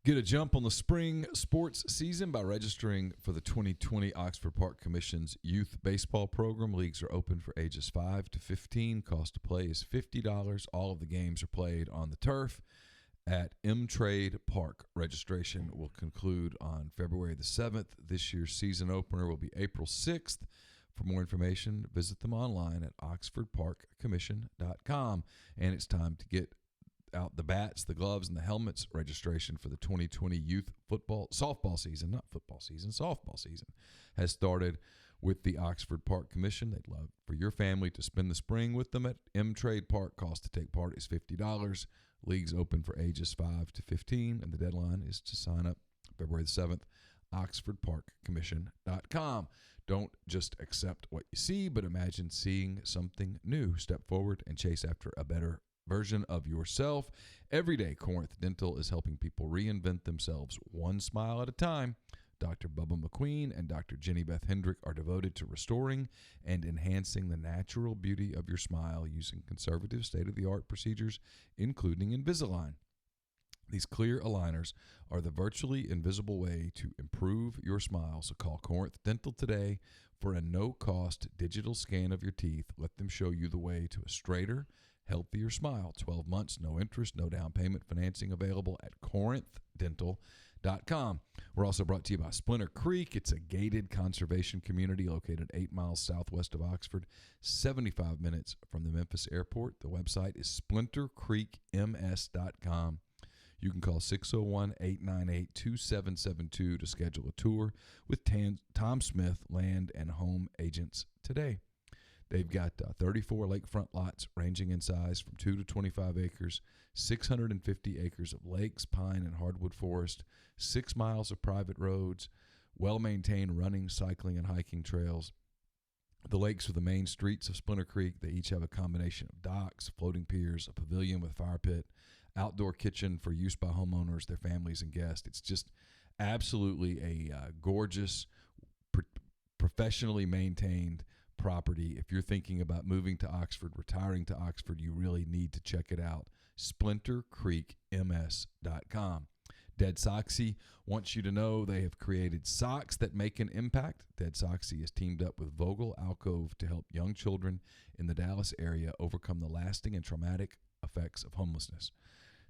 Get a jump on the spring sports season by registering for the 2020 Oxford Park Commission's youth baseball program. Leagues are open for ages 5 to 15. Cost to play is $50. All of the games are played on the turf at M-Trade Park. Registration will conclude on February the 7th. This year's season opener will be April 6th. For more information, visit them online at oxfordparkcommission.com. And it's time to get out the bats, the gloves, and the helmets. Registration for the 2020 youth softball season has started with the Oxford Park Commission. They'd love for your family to spend the spring with them at M-Trade Park. Cost to take part is $50. Leagues open for ages 5 to 15, and the deadline is to sign up February the 7th, oxfordparkcommission.com. Don't just accept what you see, but imagine seeing something new. Step forward and chase after a better version of yourself. Every day, Corinth Dental is helping people reinvent themselves one smile at a time. Dr. Bubba McQueen and Dr. Jenny Beth Hendrick are devoted to restoring and enhancing the natural beauty of your smile using conservative state-of-the-art procedures, including Invisalign. These clear aligners are the virtually invisible way to improve your smile. So call Corinth Dental today for a no-cost digital scan of your teeth. Let them show you the way to a straighter, healthier smile. 12 months, no interest, no down payment financing available at corinthdental.com. We're also brought to you by Splinter Creek. It's a gated conservation community located 8 miles southwest of Oxford, 75 minutes from the Memphis airport. The website is splintercreekms.com. You can call 601-898-2772 to schedule a tour with Tom Smith, land and home agents today. They've got 34 lakefront lots ranging in size from 2 to 25 acres, 650 acres of lakes, pine, and hardwood forest, 6 miles of private roads, well-maintained running, cycling, and hiking trails. The lakes are the main streets of Splinter Creek. They each have a combination of docks, floating piers, a pavilion with fire pit, outdoor kitchen for use by homeowners, their families, and guests. It's just absolutely a gorgeous, professionally maintained property. If you're thinking about moving to Oxford, retiring to Oxford, you really need to check it out. splintercreekms.com. Dead Soxy wants you to know they have created socks that make an impact. Dead Soxy has teamed up with Vogel Alcove to help young children in the Dallas area overcome the lasting and traumatic effects of homelessness.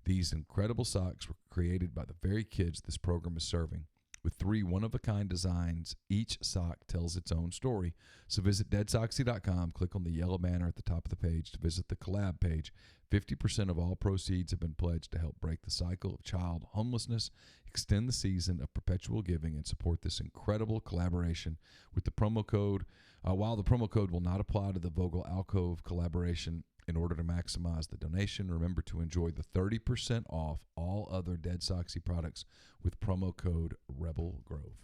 These incredible socks were created by the very kids this program is serving. With 3 one-of-a-kind designs, each sock tells its own story. So visit deadsoxy.com, click on the yellow banner at the top of the page to visit the collab page. 50% of all proceeds have been pledged to help break the cycle of child homelessness, extend the season of perpetual giving, and support this incredible collaboration with the promo code. While the promo code will not apply to the Vogel Alcove collaboration, in order to maximize the donation, remember to enjoy the 30% off all other Dead Soxy products with promo code Rebel Grove.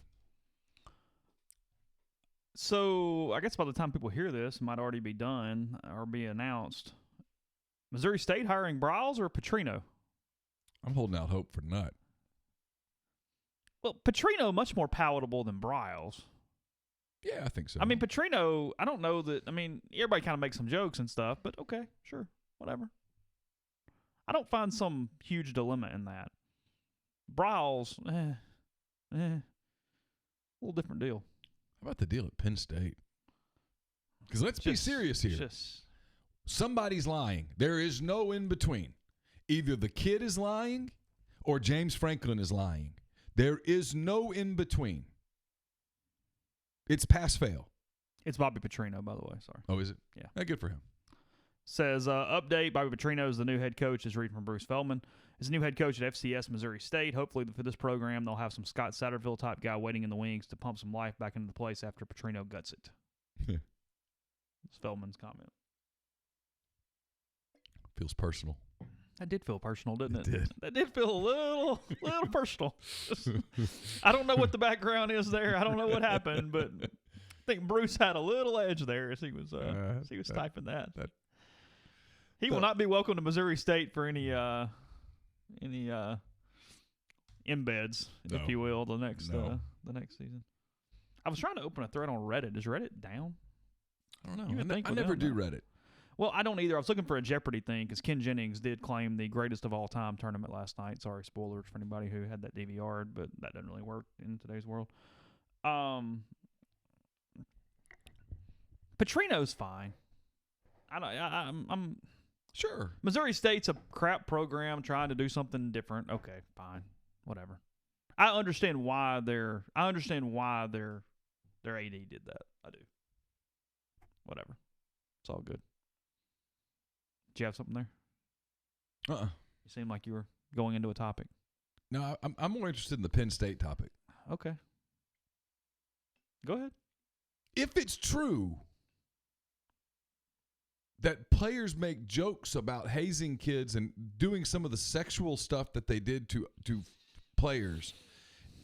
So I guess by the time people hear this, it might already be done or be announced. Missouri State hiring Briles or Petrino? I'm holding out hope for Nutt. Well, Petrino much more palatable than Briles. Yeah, I think so. I mean, Petrino, I don't know that. I mean, everybody kind of makes some jokes and stuff, but okay, sure, whatever. I don't find some huge dilemma in that. Briles, a little different deal. How about the deal at Penn State? Because let's be serious here. Somebody's lying. There is no in between. Either the kid is lying or James Franklin is lying. There is no in between. It's pass-fail. It's Bobby Petrino, by the way. Sorry. Oh, is it? Yeah. Good for him. Says, update, Bobby Petrino is the new head coach, is reading from Bruce Feldman. Is the new head coach at FCS Missouri State. Hopefully for this program, they'll have some Scott Satterfield-type guy waiting in the wings to pump some life back into the place after Petrino guts it. It's Feldman's comment. Feels personal. That did feel personal, didn't it? It did. That did feel a little personal. I don't know what the background is there. I don't know what happened, but I think Bruce had a little edge there as he was typing that. He will not be welcome to Missouri State for any embeds, if you will, the next season. I was trying to open a thread on Reddit. Is Reddit down? I don't know. I never do Reddit. Well, I don't either. I was looking for a Jeopardy thing because Ken Jennings did claim the greatest of all time tournament last night. Sorry, spoilers for anybody who had that DVR'd, but that doesn't really work in today's world. Petrino's fine. I'm sure. Missouri State's a crap program trying to do something different. Okay, fine, whatever. I understand why their AD did that. I do. Whatever. It's all good. Did you have something there? You seemed like you were going into a topic. No, I'm more interested in the Penn State topic. Okay. Go ahead. If it's true that players make jokes about hazing kids and doing some of the sexual stuff that they did to players,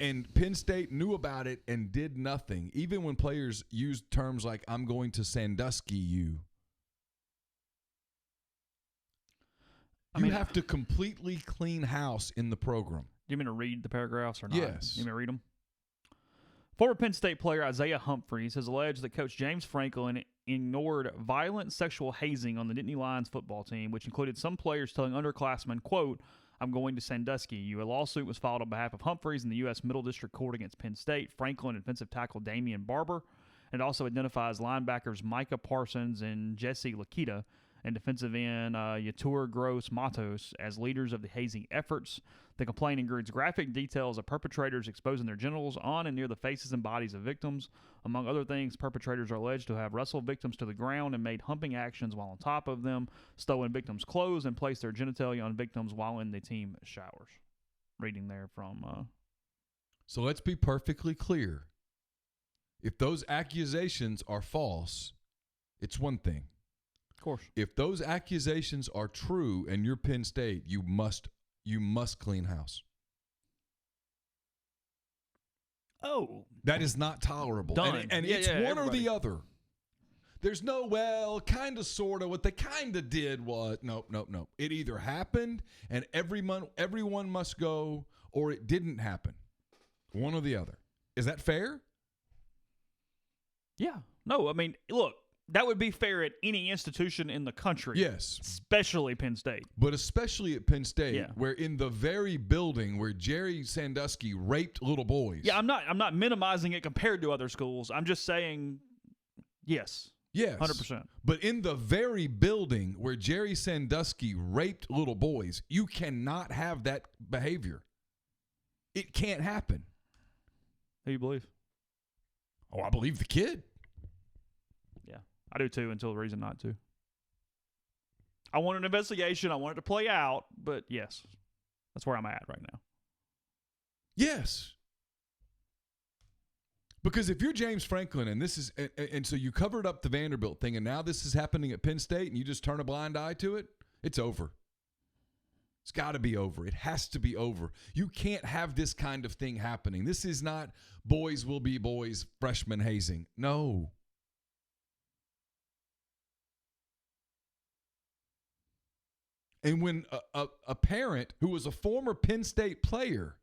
and Penn State knew about it and did nothing, even when players used terms like, I'm going to Sandusky you. You have to completely clean house in the program. Do you mean to read the paragraphs or not? Yes. You mean to read them? Former Penn State player Isaiah Humphries has alleged that Coach James Franklin ignored violent sexual hazing on the Nittany Lions football team, which included some players telling underclassmen, quote, "I'm going to Sandusky." A lawsuit was filed on behalf of Humphries in the U.S. Middle District Court against Penn State, Franklin, and defensive tackle Damian Barber. It also identifies linebackers Micah Parsons and Jesse Lakita and defensive end Yatur Gross Matos as leaders of the hazing efforts. The complaint includes graphic details of perpetrators exposing their genitals on and near the faces and bodies of victims. Among other things, perpetrators are alleged to have wrestled victims to the ground and made humping actions while on top of them, stolen victims' clothes, and placed their genitalia on victims while in the team showers. Reading there from... So let's be perfectly clear. If those accusations are false, it's one thing. Of course. If those accusations are true and you're Penn State, you must clean house. Oh. That is not tolerable. Done. And Yeah, it's one everybody. or the other. There's no, well, kind of, sort of. What they kind of did was, nope. It either happened and everyone must go, or it didn't happen. One or the other. Is that fair? Yeah. No, I mean, look, that would be fair at any institution in the country. Yes. Especially Penn State. But especially at Penn State, Yeah. where in the very building where Jerry Sandusky raped little boys. Yeah, I'm not minimizing it compared to other schools. I'm just saying, yes. Yes. 100%. But in the very building where Jerry Sandusky raped little boys, you cannot have that behavior. It can't happen. Who you believe? Oh, I believe the kid. Yeah, I do too, until the reason not to. I want an investigation. I want it to play out, but yes, that's where I'm at right now. Yes. Because if you're James Franklin and this is, and so you covered up the Vanderbilt thing, and now this is happening at Penn State, and you just turn a blind eye to it, it's over. It's got to be over. It has to be over. You can't have this kind of thing happening. This is not boys will be boys, freshman hazing. No. And when a parent who was a former Penn State player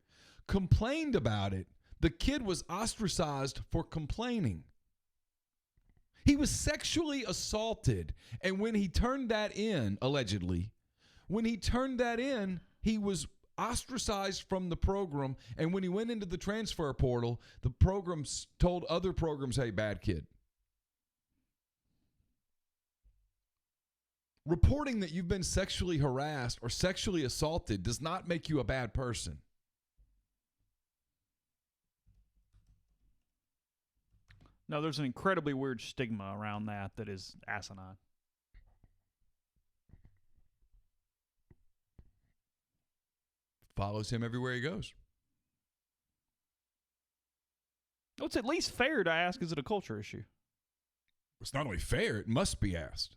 complained about it, the kid was ostracized for complaining. He was sexually assaulted. And when he turned that in, allegedly, he was ostracized from the program. And when he went into the transfer portal, the programs told other programs, hey, bad kid. Reporting that you've been sexually harassed or sexually assaulted does not make you a bad person. No, there's an incredibly weird stigma around that is asinine. Follows him everywhere he goes. Well, it's at least fair to ask, is it a culture issue? It's not only fair, it must be asked.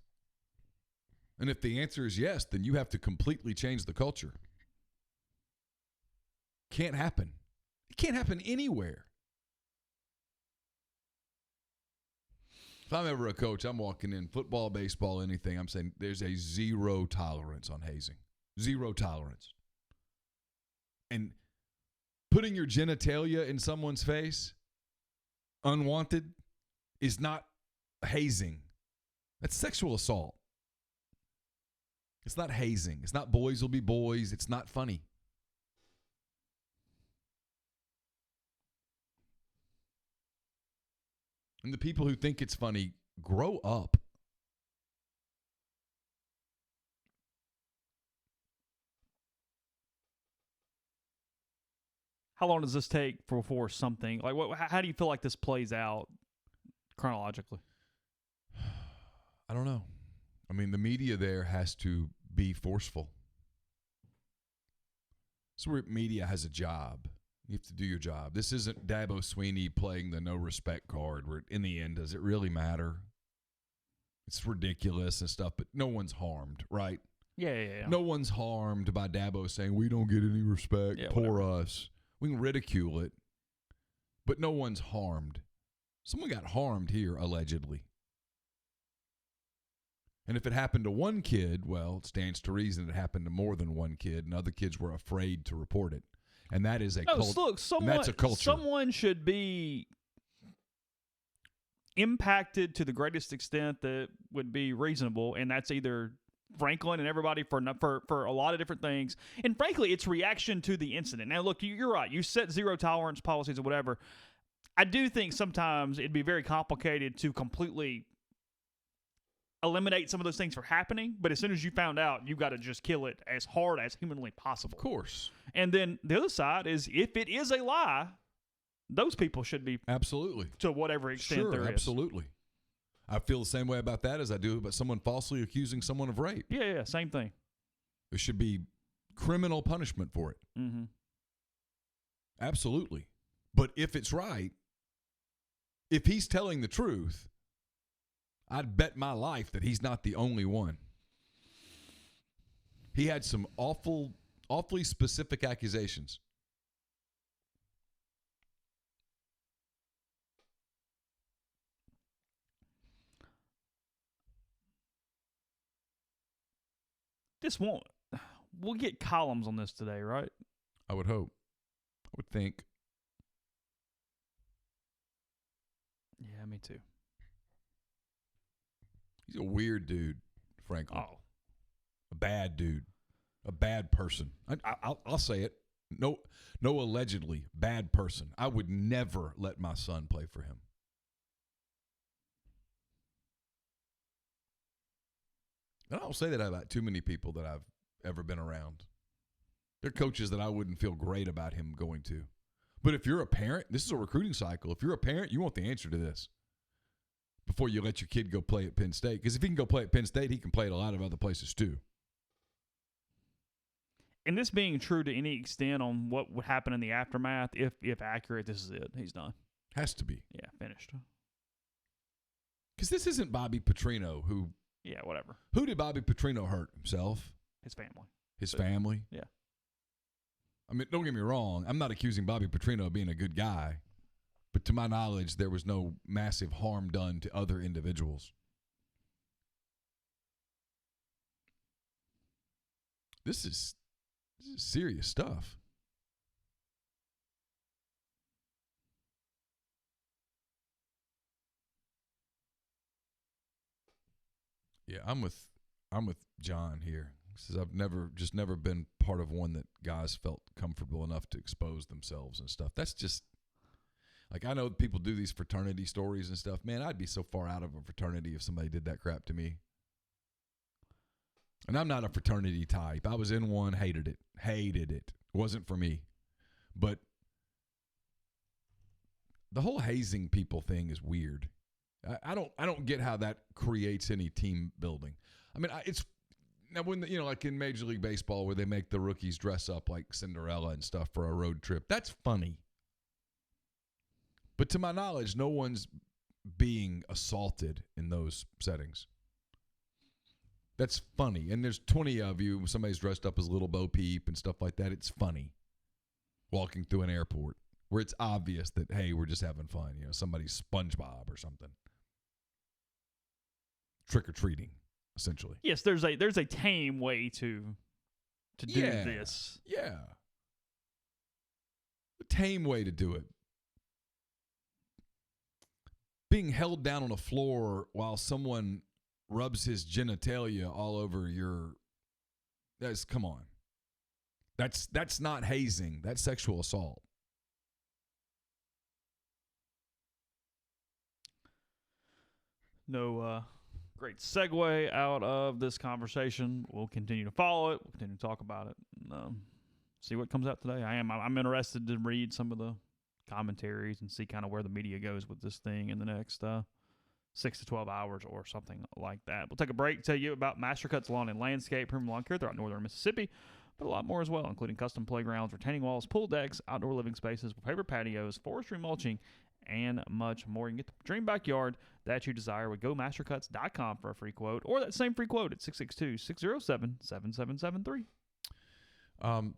And if the answer is yes, then you have to completely change the culture. Can't happen. It can't happen anywhere. If I'm ever a coach, I'm walking in, football, baseball, anything, I'm saying there's a zero tolerance on hazing. Zero tolerance. And putting your genitalia in someone's face, unwanted, is not hazing. That's sexual assault. It's not hazing. It's not boys will be boys. It's not funny. And the people who think it's funny, grow up. How long does this take for something? Like, how do you feel like this plays out chronologically? I don't know. I mean, the media there has to be forceful. This is where media has a job. You have to do your job. This isn't Dabo Swinney playing the no respect card where in the end, does it really matter? It's ridiculous and stuff, but no one's harmed, right? Yeah. No one's harmed by Dabo saying, we don't get any respect, poor us. We can ridicule it, but no one's harmed. Someone got harmed here, allegedly. And if it happened to one kid, well, it stands to reason it happened to more than one kid, and other kids were afraid to report it. And that is a culture. Look, someone should be impacted to the greatest extent that would be reasonable, and that's either Franklin and everybody for a lot of different things. And frankly, it's reaction to the incident. Now, look, you're right. You set zero tolerance policies or whatever. I do think sometimes it'd be very complicated to completely eliminate some of those things from happening. But as soon as you found out, you've got to just kill it as hard as humanly possible. Of course. And then the other side is if it is a lie, those people should be absolutely to whatever extent there is. Absolutely. I feel the same way about that as I do about someone falsely accusing someone of rape. Yeah, same thing. There should be criminal punishment for it. Mm-hmm. Absolutely. But if it's right, if he's telling the truth, I'd bet my life that he's not the only one. He had some awfully specific accusations. We'll get columns on this today, right? I would hope. I would think. Yeah, me too. He's a weird dude, Franklin. Oh. A bad dude. A bad person. I'll say it. No, allegedly bad person. I would never let my son play for him. And I don't say that about too many people that I've ever been around. They're coaches that I wouldn't feel great about him going to. But if you're a parent, this is a recruiting cycle. If you're a parent, you want the answer to this before you let your kid go play at Penn State. Because if he can go play at Penn State, he can play at a lot of other places too. And this being true to any extent on what would happen in the aftermath, if accurate, this is it. He's done. Has to be. Yeah, finished. Because this isn't Bobby Petrino who... Yeah, whatever. Who did Bobby Petrino hurt? Himself? His family. His family? Yeah. I mean, don't get me wrong. I'm not accusing Bobby Petrino of being a good guy. But to my knowledge, there was no massive harm done to other individuals. This is serious stuff. Yeah, I'm with John here. He says I've never been part of one that guys felt comfortable enough to expose themselves and stuff. That's just like, I know people do these fraternity stories and stuff. Man, I'd be so far out of a fraternity if somebody did that crap to me. And I'm not a fraternity type. I was in one, hated it. It wasn't for me. But the whole hazing people thing is weird. I don't get how that creates any team building. I mean, it's now when like in Major League Baseball where they make the rookies dress up like Cinderella and stuff for a road trip. That's funny. But to my knowledge, no one's being assaulted in those settings. That's funny. And there's 20 of you. Somebody's dressed up as Little Bo Peep and stuff like that. It's funny. Walking through an airport where it's obvious that, hey, we're just having fun. Somebody's SpongeBob or something. Trick-or-treating, essentially. Yes, there's a tame way to do this. Yeah. A tame way to do it. Being held down on a floor while someone rubs his genitalia all over come on. That's not hazing. That's sexual assault. No great segue out of this conversation. We'll continue to follow it. We'll continue to talk about it. And, see what comes out today. I'm interested to read some of the commentaries and see kind of where the media goes with this thing in the next 6 to 12 hours or something like that. We'll take a break, tell you about Mastercut's Lawn and Landscape, Premium Lawn Care throughout northern Mississippi, but a lot more as well, including custom playgrounds, retaining walls, pool decks, outdoor living spaces, favorite patios, forestry mulching, and much more. You can get the dream backyard that you desire with GoMastercuts.com for a free quote, or that same free quote at 662-607-7773.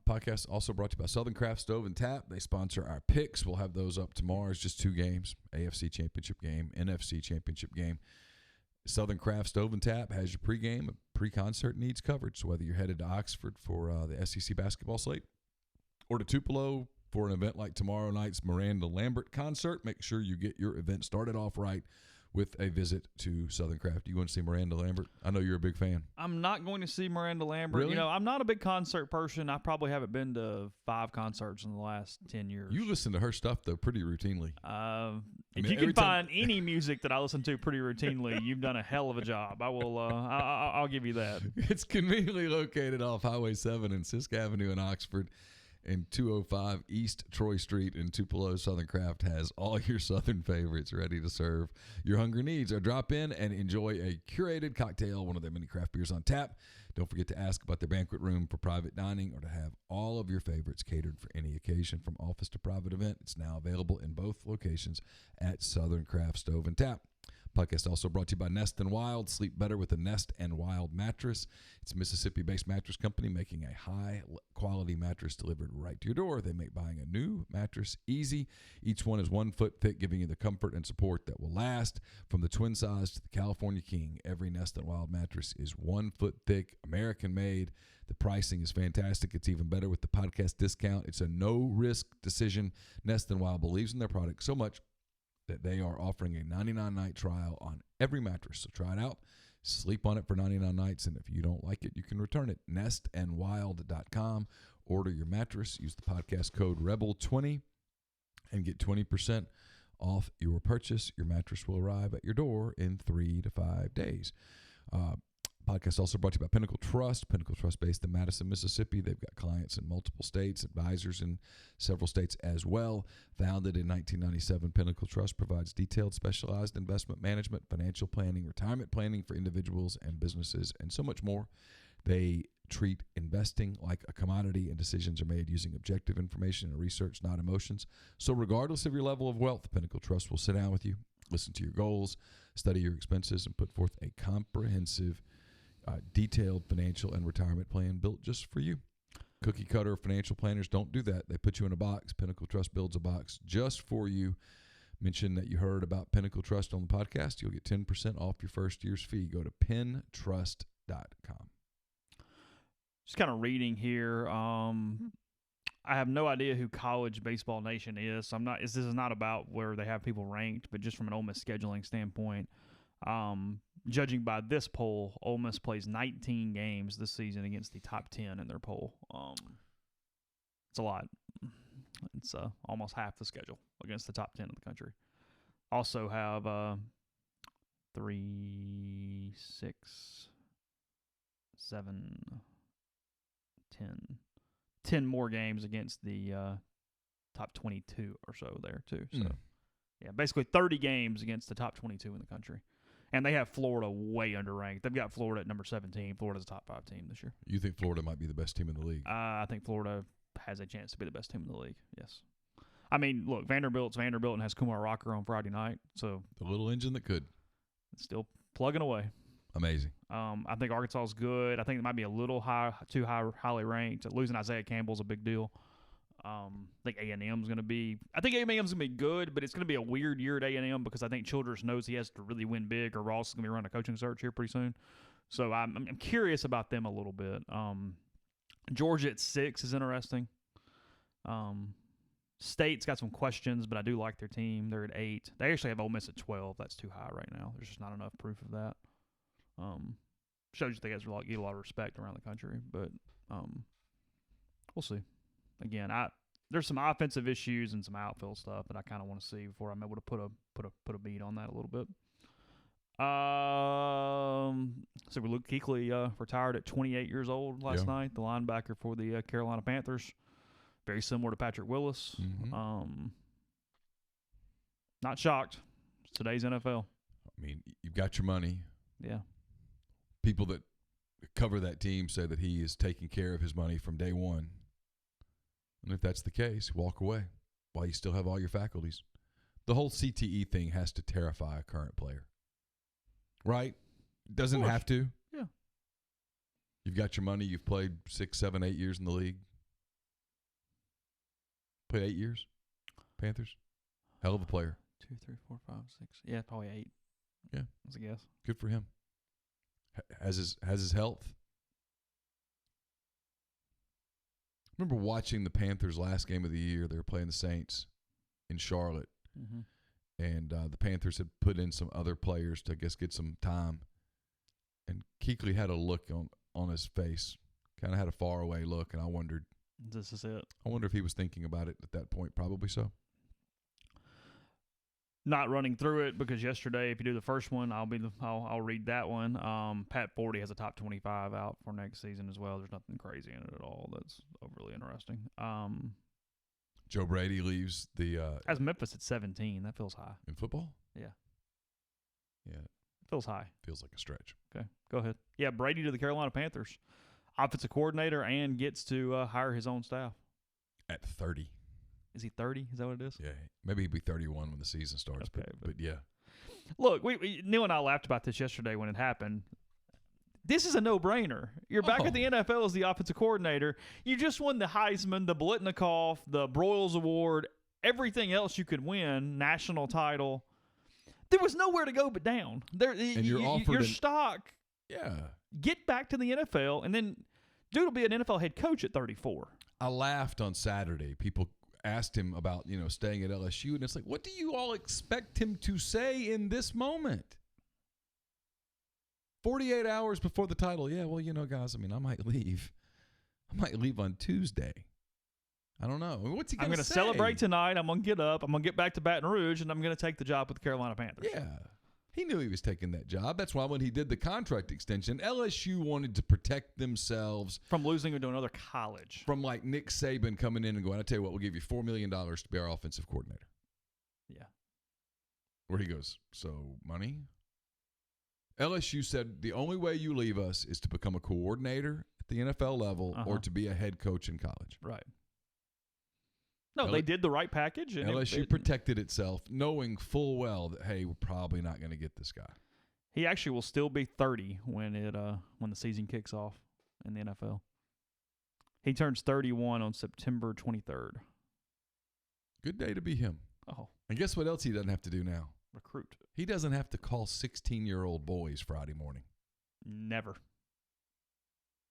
Podcast also brought to you by Southern Craft Stove and Tap. They sponsor our picks. We'll have those up tomorrow. It's just 2 games, AFC Championship game, NFC Championship game. Southern Craft Stove and Tap has your pregame, pre-concert needs covered. So whether you're headed to Oxford for the SEC basketball slate or to Tupelo for an event like tomorrow night's Miranda Lambert concert, make sure you get your event started off right with a visit to Southern Craft. You want to see Miranda Lambert? I know you're a big fan. I'm not going to see Miranda Lambert. Really? I'm not a big concert person. I probably haven't been to 5 concerts in the last 10 years. You listen to her stuff, though, pretty routinely. If you can find any music that I listen to pretty routinely, you've done a hell of a job. I will. I'll give you that. It's conveniently located off Highway 7 and Sisk Avenue in Oxford, and 205 East Troy Street in Tupelo. Southern Craft has all your Southern favorites ready to serve your hungry needs. Or drop in and enjoy a curated cocktail, one of their many craft beers on tap. Don't forget to ask about their banquet room for private dining or to have all of your favorites catered for any occasion, from office to private event. It's now available in both locations at Southern Craft Stove and Tap. Podcast also brought to you by Nest and Wild. Sleep better with a Nest and Wild mattress. It's a Mississippi-based mattress company making a high-quality mattress delivered right to your door. They make buying a new mattress easy. Each one is 1 foot thick, giving you the comfort and support that will last. From the twin size to the California King, every Nest and Wild mattress is 1 foot thick, American-made. The pricing is fantastic. It's even better with the podcast discount. It's a no-risk decision. Nest and Wild believes in their product so much that they are offering a 99-night trial on every mattress. So try it out. Sleep on it for 99 nights, and if you don't like it, you can return it. Nestandwild.com. Order your mattress. Use the podcast code REBEL20 and get 20% off your purchase. Your mattress will arrive at your door in 3 to 5 days. Podcast also brought to you by Pinnacle Trust. Pinnacle Trust based in Madison, Mississippi. They've got clients in multiple states, advisors in several states as well. Founded in 1997, Pinnacle Trust provides detailed, specialized investment management, financial planning, retirement planning for individuals and businesses, and so much more. They treat investing like a commodity, and decisions are made using objective information and research, not emotions. So regardless of your level of wealth, Pinnacle Trust will sit down with you, listen to your goals, study your expenses, and put forth a comprehensive detailed financial and retirement plan built just for you. Cookie cutter financial planners don't do that. They put you in a box. Pinnacle Trust builds a box just for you. Mention that you heard about Pinnacle Trust on the podcast. You'll get 10% off your first year's fee. Go to pintrust.com. Just kind of reading here. I have no idea who College Baseball Nation is. So this is not about where they have people ranked, but just from an Ole Miss scheduling standpoint. Judging by this poll, Ole Miss plays 19 games this season against the top 10 in their poll. It's a lot. It's almost half the schedule against the top 10 of the country. Also have 3, 6, 7, 10 more games against the top 22 or so there too. So, yeah, basically 30 games against the top 22 in the country. And they have Florida way underranked. They've got Florida at number 17. Florida's a top 5 team this year. You think Florida might be the best team in the league? I think Florida has a chance to be the best team in the league, yes. I mean, look, Vanderbilt's Vanderbilt and has Kumar Rocker on Friday night. So the little engine that could. It's still plugging away. Amazing. I think Arkansas is good. I think it might be a little highly ranked. Losing Isaiah Campbell's a big deal. I think A&M's going to be – I think A&M's going to be good, but it's going to be a weird year at A&M because I think Childress knows he has to really win big, or Ross is going to be running a coaching search here pretty soon. So I'm curious about them a little bit. Georgia at 6 is interesting. State's got some questions, but I do like their team. They're at 8. They actually have Ole Miss at 12. That's too high right now. There's just not enough proof of that. Shows you they guys get a lot of respect around the country, but we'll see. Again, there's some offensive issues and some outfield stuff that I kind of want to see before I'm able to put a beat on that a little bit. So Luke Kuechly retired at 28 years old last night, the linebacker for the Carolina Panthers. Very similar to Patrick Willis. Mm-hmm. Not shocked. It's today's NFL. I mean, you've got your money. Yeah. People that cover that team say that he is taking care of his money from day one. And if that's the case, walk away while you still have all your faculties. The whole CTE thing has to terrify a current player. Right? Doesn't have to. Yeah. You've got your money. You've played 6, 7, 8 years in the league. Played 8 years? Panthers? Hell of a player. 2, 3, 4, 5, 6. Yeah, probably 8. Yeah. That's a guess. Good for him. Has his health. I remember watching the Panthers last game of the year. They were playing the Saints in Charlotte. Mm-hmm. and the Panthers had put in some other players to, I guess, get some time. And Kuechly had a look on his face, kind of had a faraway look, and I wondered. This is it. I wonder if he was thinking about it at that point. Probably so. Not running through it because yesterday, if you do the first one, I'll read that one. Pat Forty has a top 25 out for next season as well. There's nothing crazy in it at all. That's overly interesting. Joe Brady leaves the as Memphis at 17. That feels high in football. Yeah. It feels high. Feels like a stretch. Okay, go ahead. Yeah, Brady to the Carolina Panthers, offensive coordinator, and gets to hire his own staff at 30. Is he 30? Is that what it is? Yeah, maybe he'll be 31 when the season starts. Okay, but yeah. Look, Neil and I laughed about this yesterday when it happened. This is a no-brainer. You're back at the NFL as the offensive coordinator. You just won the Heisman, the Blitnikoff, the Broyles Award, everything else you could win, national title. There was nowhere to go but down. And you're offered your stock. Yeah. Get back to the NFL, and then dude will be an NFL head coach at 34. I laughed on Saturday. People asked him about, staying at LSU, and it's like, what do you all expect him to say in this moment? 48 hours before the title. Yeah, well, guys, I might leave. I might leave on Tuesday. I don't know. What's he going to say? I'm going to celebrate tonight. I'm going to get up. I'm going to get back to Baton Rouge, and I'm going to take the job with the Carolina Panthers. Yeah. He knew he was taking that job. That's why when he did the contract extension, LSU wanted to protect themselves from losing to another college. From like Nick Saban coming in and going, I tell you what, we'll give you $4 million to be our offensive coordinator. Yeah. Where he goes, so money? LSU said the only way you leave us is to become a coordinator at the NFL level or to be a head coach in college. Right. No, they did the right package. And LSU protected itself, knowing full well that, hey, we're probably not going to get this guy. He actually will still be 30 when the season kicks off in the NFL. He turns 31 on September 23rd. Good day to be him. Oh. And guess what else he doesn't have to do now? Recruit. He doesn't have to call 16-year-old boys Friday morning. Never.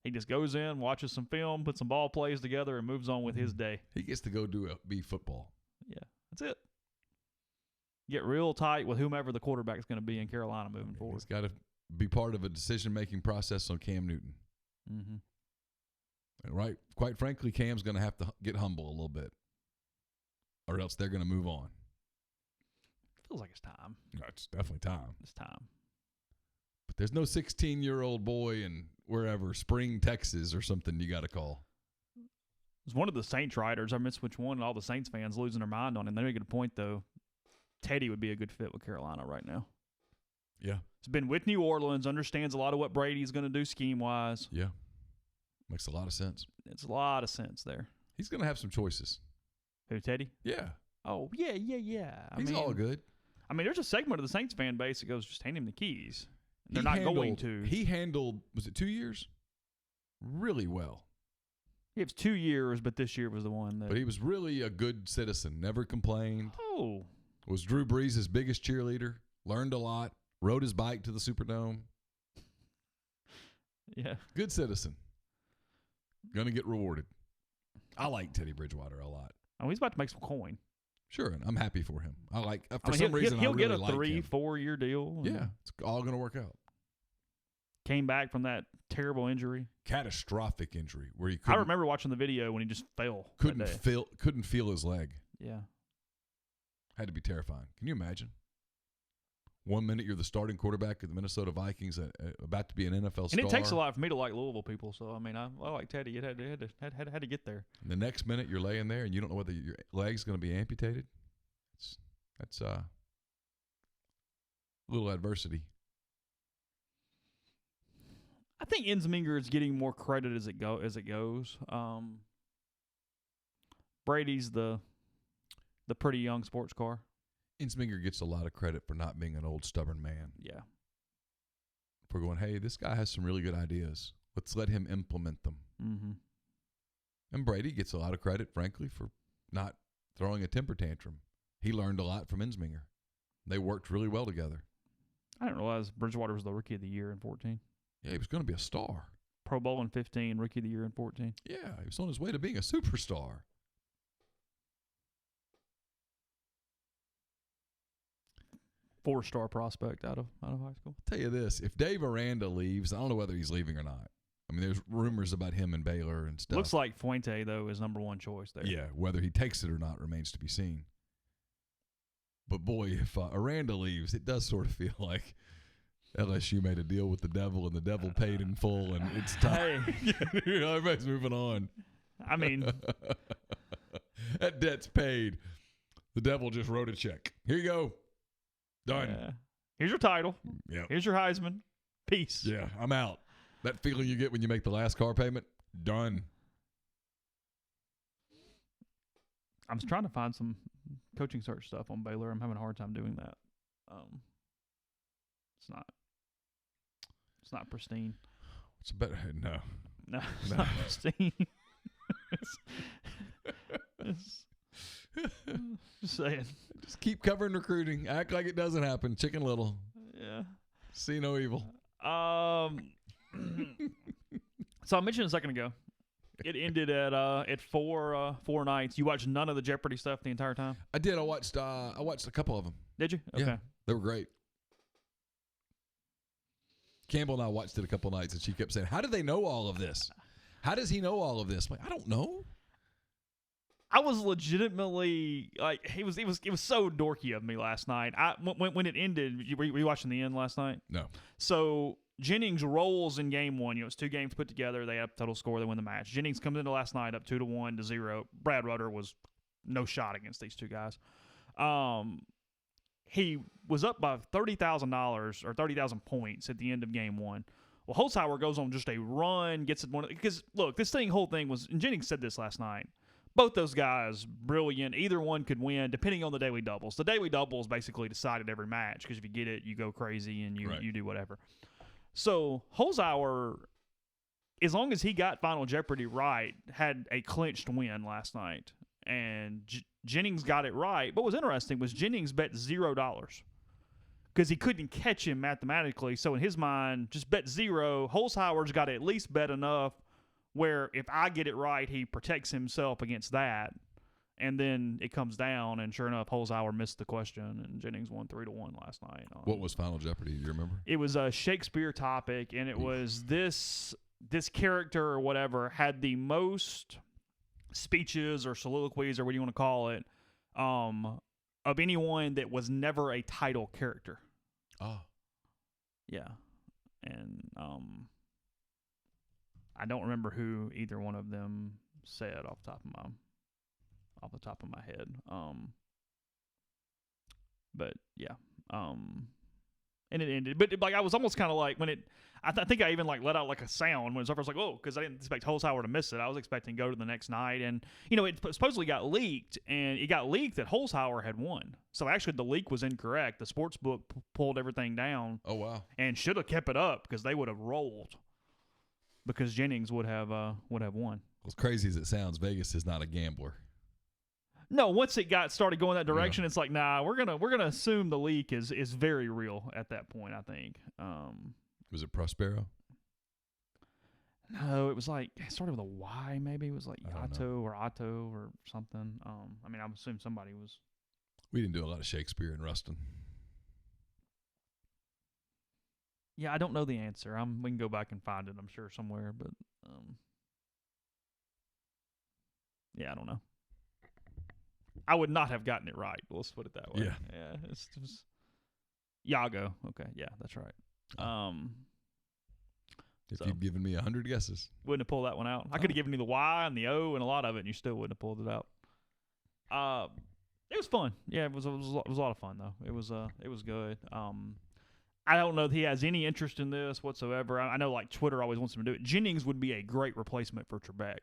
He just goes in, watches some film, puts some ball plays together, and moves on with his day. He gets to go be football. Yeah, that's it. Get real tight with whomever the quarterback is going to be in Carolina moving forward. He's got to be part of a decision-making process on Cam Newton. Mm-hmm. And right, quite frankly, Cam's going to have to get humble a little bit, or else they're going to move on. Feels like it's time. No, it's definitely time. It's time. But there's no 16-year-old boy in wherever, Spring, Texas or something you got to call. It was one of the Saints writers, I missed which one, and all the Saints fans losing their mind on him. They make a good point, though. Teddy would be a good fit with Carolina right now. Yeah. He's been with New Orleans, understands a lot of what Brady's going to do scheme-wise. Yeah. Makes a lot of sense. It's a lot of sense there. He's going to have some choices. Who, Teddy? Yeah. Oh, yeah. He's all good. I mean, there's a segment of the Saints fan base that goes, just hand him the keys. They're not going to. He handled, was it 2 years? Really well. It was 2 years, but this year was the one that. But he was really a good citizen, never complained. Oh. Was Drew Brees' biggest cheerleader, learned a lot, rode his bike to the Superdome. Yeah. Good citizen. Going to get rewarded. I like Teddy Bridgewater a lot. Oh, he's about to make some coin. Sure, and I'm happy for him. I like, for some some reason, he'll I really get a like 3-4 year deal. Yeah, it's all going to work out. Came back from that terrible injury. Catastrophic injury where he I remember watching the video when he just fell. Couldn't feel his leg. Yeah. Had to be terrifying. Can you imagine? 1 minute you're the starting quarterback of the Minnesota Vikings, about to be an NFL star. And it takes a lot for me to like Louisville people. So I mean, I like Teddy. It had to get there. And the next minute you're laying there and you don't know whether your leg's going to be amputated. That's a little adversity. I think Ensminger is getting more credit as it goes. Brady's the pretty young sports car. Ensminger gets a lot of credit for not being an old stubborn man. Yeah. For going, hey, this guy has some really good ideas. Let's let him implement them. Mm-hmm. And Brady gets a lot of credit, frankly, for not throwing a temper tantrum. He learned a lot from Ensminger. They worked really well together. I didn't realize Bridgewater was the Rookie of the Year in 14. Yeah, he was going to be a star. Pro Bowl in 15, Rookie of the Year in 14. Yeah, he was on his way to being a superstar. 4-star prospect out of high school. I'll tell you this: if Dave Aranda leaves, I don't know whether he's leaving or not. I mean, there's rumors about him and Baylor and stuff. Looks like Fuente though is number 1 choice there. Yeah, whether he takes it or not remains to be seen. But boy, if Aranda leaves, it does sort of feel like LSU made a deal with the devil, and the devil paid in full, and it's time. Hey. Everybody's moving on. I mean, that debt's paid. The devil just wrote a check. Here you go. Done. Yeah. Here's your title. Yeah. Here's your Heisman. Peace. Yeah, I'm out. That feeling you get when you make the last car payment, done. I'm trying to find some coaching search stuff on Baylor. I'm having a hard time doing that. It's not pristine. It's better. No, it's not pristine. it's just saying. Just keep covering recruiting. Act like it doesn't happen. Chicken Little. Yeah. See no evil. So I mentioned a second ago, it ended at 4 nights. You watched none of the Jeopardy stuff the entire time? I did. I watched a couple of them. Did you? Okay. Yeah, they were great. Campbell and I watched it a couple nights, and she kept saying, "How do they know all of this? How does he know all of this?" I'm like, I don't know. I was legitimately like, it was so dorky of me last night. When it ended, were you watching the end last night? No. So Jennings rolls in game 1. It's 2 games put together. They have total score. They win the match. Jennings comes into last night up 2-1 to 0. Brad Rutter was no shot against these 2 guys. He was up by $30,000 or 30,000 points at the end of game 1. Well, Holzhauer goes on just a run, gets it one because look, whole thing was, and Jennings said this last night. Both those guys, brilliant. Either one could win, depending on the daily doubles. The daily doubles basically decided every match because if you get it, you go crazy and you do whatever. So Holzhauer, as long as he got Final Jeopardy right, had a clinched win last night. And Jennings got it right. But what was interesting was Jennings bet $0 because he couldn't catch him mathematically. So in his mind, just bet 0. Holzhauer's got to at least bet enough where if I get it right, he protects himself against that. And then it comes down, and sure enough, Holzhauer missed the question, and Jennings won 3-1 last night. What was Final Jeopardy? Do you remember? It was a Shakespeare topic, and it was this character or whatever had the most speeches or soliloquies or what do you want to call it of anyone that was never a title character. Oh. Yeah. And I don't remember who either one of them said off the top of my head. But yeah. And it ended. But like I was almost kind of like when it I think I even like let out like a sound when it was over. I was like, oh, because I didn't expect Holzhauer to miss it. I was expecting to go to the next night. And, it supposedly got leaked. And it got leaked that Holzhauer had won. So actually the leak was incorrect. The sports book pulled everything down. Oh, wow. And should have kept it up because they would have rolled. Because Jennings would have won. Well, as crazy as it sounds, Vegas is not a gambler. No, once it started going that direction, It's like, nah, we're gonna assume the leak is very real at that point. I think. Was it Prospero? No, it was like it started with a Y. Maybe it was like Otto or something. I mean, I assume somebody was. We didn't do a lot of Shakespeare in Ruston. Yeah, I don't know the answer. We can go back and find it, I'm sure, somewhere. But, yeah, I don't know. I would not have gotten it right. Let's put it that way. Yeah. It was Iago. Okay, yeah, that's right. If you'd given me 100 guesses. Wouldn't have pulled that one out. I could have given you the Y and the O and a lot of it, and you still wouldn't have pulled it out. It was fun. Yeah, it was a lot of fun, though. It was good. I don't know if he has any interest in this whatsoever. I know, like, Twitter always wants him to do it. Jennings would be a great replacement for Trebek,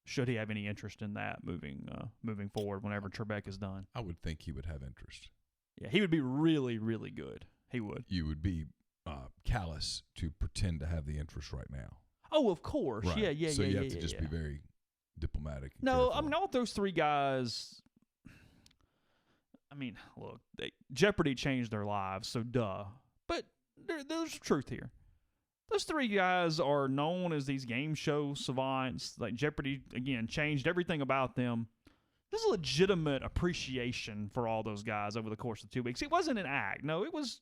should he have any interest in that moving forward whenever Trebek is done. I would think he would have interest. Yeah, he would be really, really good. He would. You would be callous to pretend to have the interest right now. Oh, of course. Right. Yeah. So you have to just be very diplomatic. No, careful. I mean, all those 3 guys, I mean, look, Jeopardy changed their lives, so duh. But there's truth here. Those 3 guys are known as these game show savants. Like Jeopardy, again, changed everything about them. there's a legitimate appreciation for all those guys over the course of 2 weeks. It wasn't an act. No, it was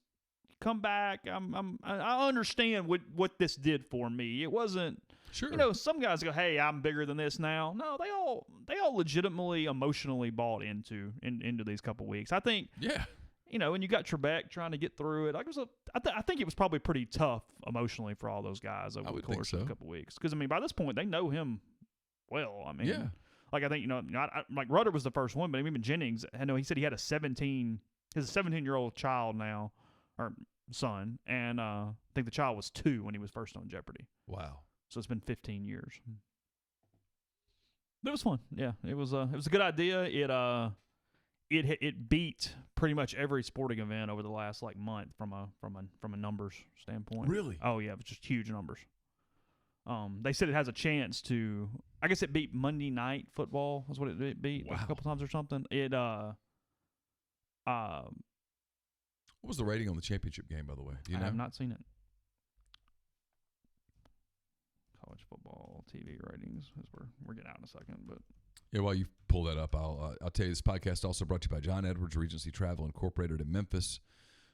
come back. I understand what this did for me. It wasn't. Sure. Some guys go, "Hey, I'm bigger than this now." No, they all legitimately emotionally bought into these couple weeks. I think. Yeah. And you got Trebek trying to get through it. I think it was probably pretty tough emotionally for all those guys over the course of a couple weeks. Because by this point they know him well. Yeah. Like I think like Rudder was the first one, but even Jennings, I know he said he had a 17-year-old child now, or son, and I think the child was 2 when he was first on Jeopardy. Wow. So it's been 15 years. But it was fun. Yeah, it was a good idea. It beat pretty much every sporting event over the last month from a numbers standpoint. Really? Oh yeah, it was just huge numbers. They said it has a chance to. I guess it beat Monday Night Football. That's what it beat a couple times or something. What was the rating on the championship game, by the way? Do you know? I have not seen it. College football TV ratings, as we're getting out in a second, but. Yeah, while you pull that up, I'll tell you this podcast also brought to you by John Edwards, Regency Travel Incorporated in Memphis.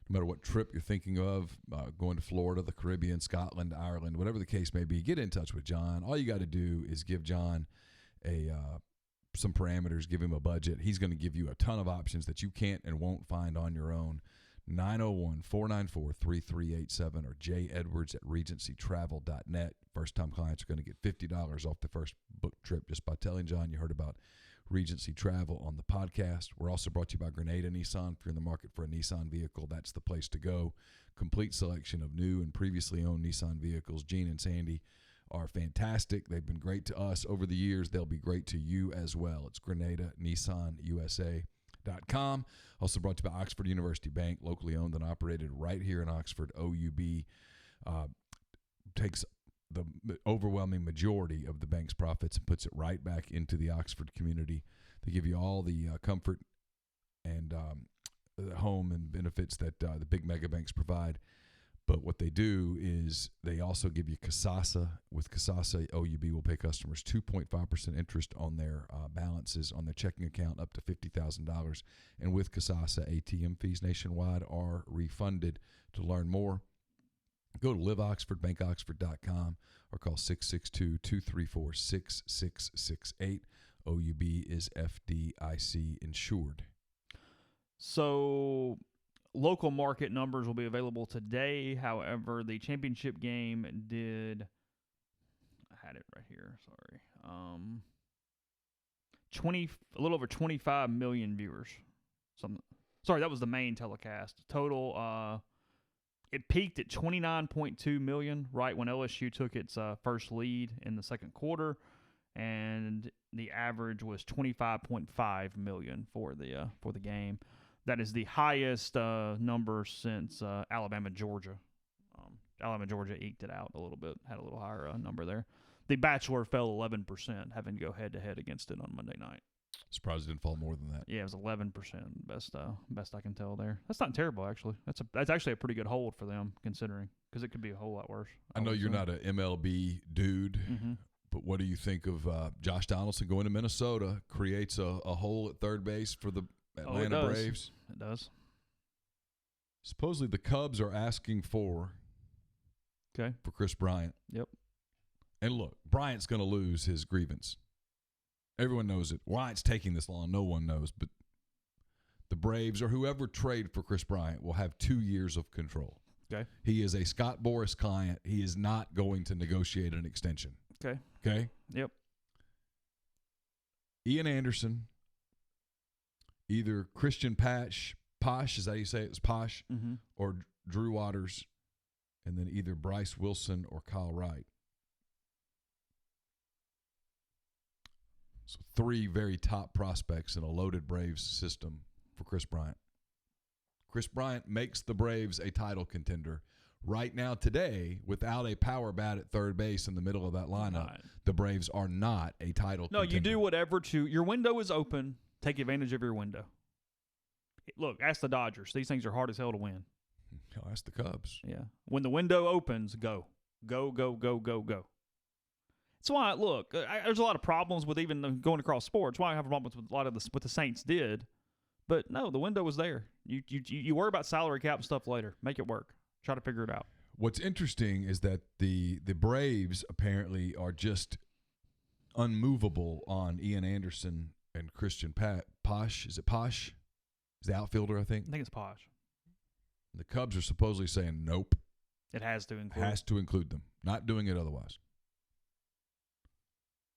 No matter what trip you're thinking of, going to Florida, the Caribbean, Scotland, Ireland, whatever the case may be, get in touch with John. All you got to do is give John some parameters, give him a budget. He's going to give you a ton of options that you can't and won't find on your own. 901-494-3387 or jedwards@regencytravel.net. First-time clients are going to get $50 off the first book trip just by telling John you heard about Regency Travel on the podcast. We're also brought to you by Grenada Nissan. If you're in the market for a Nissan vehicle, that's the place to go. Complete selection of new and previously owned Nissan vehicles. Gene and Sandy are fantastic. They've been great to us over the years. They'll be great to you as well. It's Grenada Nissan USA.com. Also brought to you by Oxford University Bank, locally owned and operated right here in Oxford. OUB takes the overwhelming majority of the bank's profits and puts it right back into the Oxford community. They give you all the comfort and the home and benefits that the big mega banks provide. But what they do is they also give you Kasasa. With Kasasa, OUB will pay customers 2.5% interest on their balances on their checking account up to $50,000. And with Kasasa, ATM fees nationwide are refunded. To learn more, go to liveoxfordbankoxford.com or call 662-234-6668. OUB is FDIC insured. So local market numbers will be available today. However, the championship game did. I had it right here. Sorry. A little over 25 million viewers. Sorry, that was the main telecast. Total. It peaked at 29.2 million right when LSU took its first lead in the second quarter, and the average was 25.5 million for the game. That is the highest number since Alabama-Georgia. Alabama-Georgia eked it out a little bit, had a little higher number there. The Bachelor fell 11%, having to go head-to-head against it on Monday night. Surprised it didn't fall more than that. Yeah, it was 11%, best I can tell there. That's not terrible, actually. That's actually a pretty good hold for them, considering, because it could be a whole lot worse. I know you're not an MLB dude, but what do you think of Josh Donaldson going to Minnesota, creates a hole at third base for the Atlanta Braves? It does. Supposedly the Cubs are asking for Chris Bryant. Yep. And look, Bryant's going to lose his grievance. Everyone knows it. Why it's taking this long, no one knows. But the Braves or whoever traded for Chris Bryant will have 2 years of control. Okay. He is a Scott Boras client. He is not going to negotiate an extension. Okay. Okay? Yep. Ian Anderson, either Christian Posh, is that how you say it? It's Posh, or Drew Waters, and then either Bryce Wilson or Kyle Wright. So 3 very top prospects in a loaded Braves system for Chris Bryant. Chris Bryant makes the Braves a title contender. Right now, today, without a power bat at third base in the middle of that lineup, the Braves are not a title contender. No, you do whatever your window is open. Take advantage of your window. Look, ask the Dodgers. These things are hard as hell to win. Hell, ask the Cubs. Yeah. When the window opens, go. Go, go, go, go, go. That's why, look, there's a lot of problems with even going across sports. Why I have problems with a lot of what the Saints did. But no, the window was there. You worry about salary cap and stuff later. Make it work. Try to figure it out. What's interesting is that the Braves apparently are just unmovable on Ian Anderson and Christian Posh. Is it Posh? Is the outfielder, I think? I think it's Posh. The Cubs are supposedly saying nope. It has to include. Has to include them. Not doing it otherwise.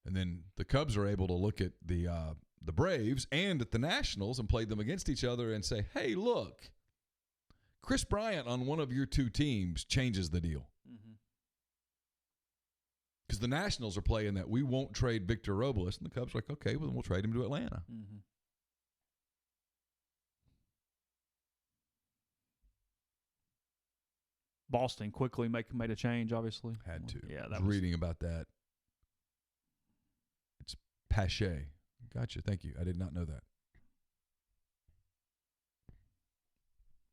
And then the Cubs are able to look at the Braves and at the Nationals and play them against each other and say, hey, look, Chris Bryant on one of your two teams changes the deal. Because the Nationals are playing that we won't trade Victor Robles, and the Cubs are like, okay, well, then we'll trade him to Atlanta. Boston quickly made a change, obviously. Had to. Yeah, I was reading about that. It's Pache. Gotcha. Thank you. I did not know that.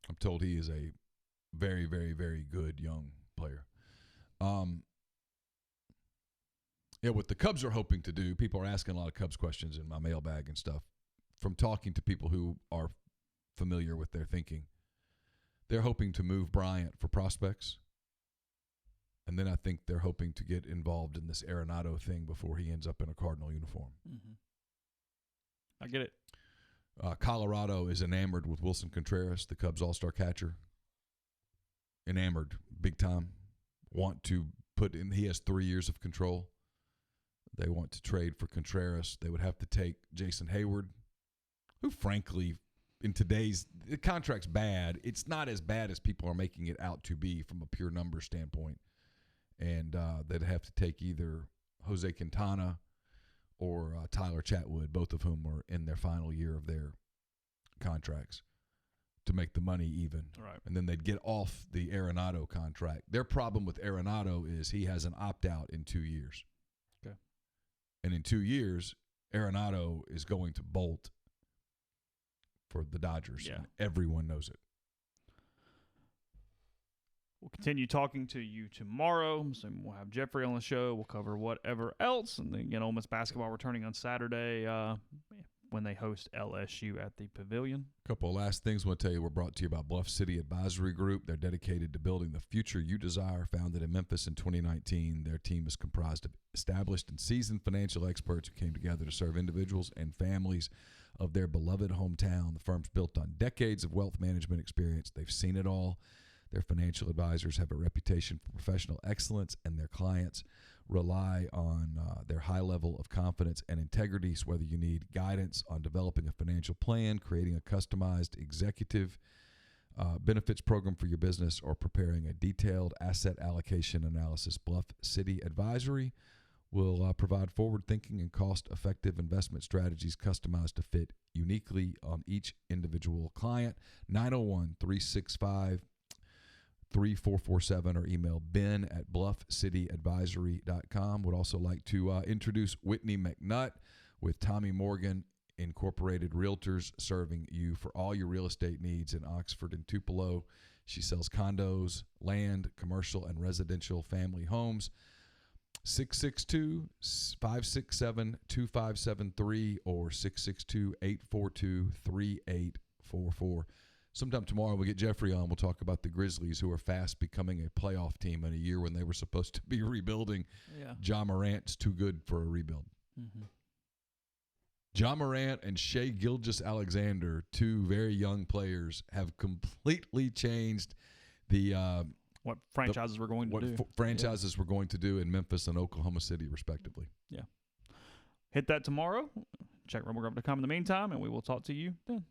I'm told he is a very, very, very good young player. Yeah, what the Cubs are hoping to do, people are asking a lot of Cubs questions in my mailbag and stuff. From talking to people who are familiar with their thinking, they're hoping to move Bryant for prospects. And then I think they're hoping to get involved in this Arenado thing before he ends up in a Cardinal uniform. I get it. Colorado is enamored with Wilson Contreras, the Cubs all-star catcher. Enamored, big time. Want to put in, he has 3 years of control. They want to trade for Contreras. They would have to take Jason Hayward, who frankly, in today's, the contract's bad. It's not as bad as people are making it out to be from a pure number standpoint. And they'd have to take either Jose Quintana or Tyler Chatwood, both of whom are in their final year of their contracts, to make the money even. Right. And then they'd get off the Arenado contract. Their problem with Arenado is he has an opt-out in 2 years. Okay. And in 2 years, Arenado is going to bolt for the Dodgers. Yeah. And everyone knows it. We'll continue talking to you tomorrow. So we'll have Jeffrey on the show. We'll cover whatever else. And then, again, Ole Miss basketball returning on Saturday when they host LSU at the Pavilion. A couple of last things I want to tell you. We're brought to you by Bluff City Advisory Group. They're dedicated to building the future you desire. Founded in Memphis in 2019, their team is comprised of established and seasoned financial experts who came together to serve individuals and families of their beloved hometown. The firm's built on decades of wealth management experience. They've seen it all. Their financial advisors have a reputation for professional excellence, and their clients rely on their high level of confidence and integrity. So whether you need guidance on developing a financial plan, creating a customized executive benefits program for your business, or preparing a detailed asset allocation analysis, Bluff City Advisory will provide forward-thinking and cost-effective investment strategies customized to fit uniquely on each individual client. 901-365 3447 or email ben@bluffcityadvisory.com. Would also like to introduce Whitney McNutt with Tommy Morgan Incorporated Realtors, serving you for all your real estate needs in Oxford and Tupelo. She sells condos, land, commercial, and residential family homes. 662-567-2573 or 662-842-3844. Sometime tomorrow we'll get Jeffrey on. We'll talk about the Grizzlies, who are fast becoming a playoff team in a year when they were supposed to be rebuilding. Yeah. Ja Morant's too good for a rebuild. Ja Morant and Shai Gilgeous-Alexander, two very young players, have completely changed the what franchises we're going to do. What franchises we're going to do in Memphis and Oklahoma City, respectively. Yeah. Hit that tomorrow. Check roundup.com in the meantime, and we will talk to you then.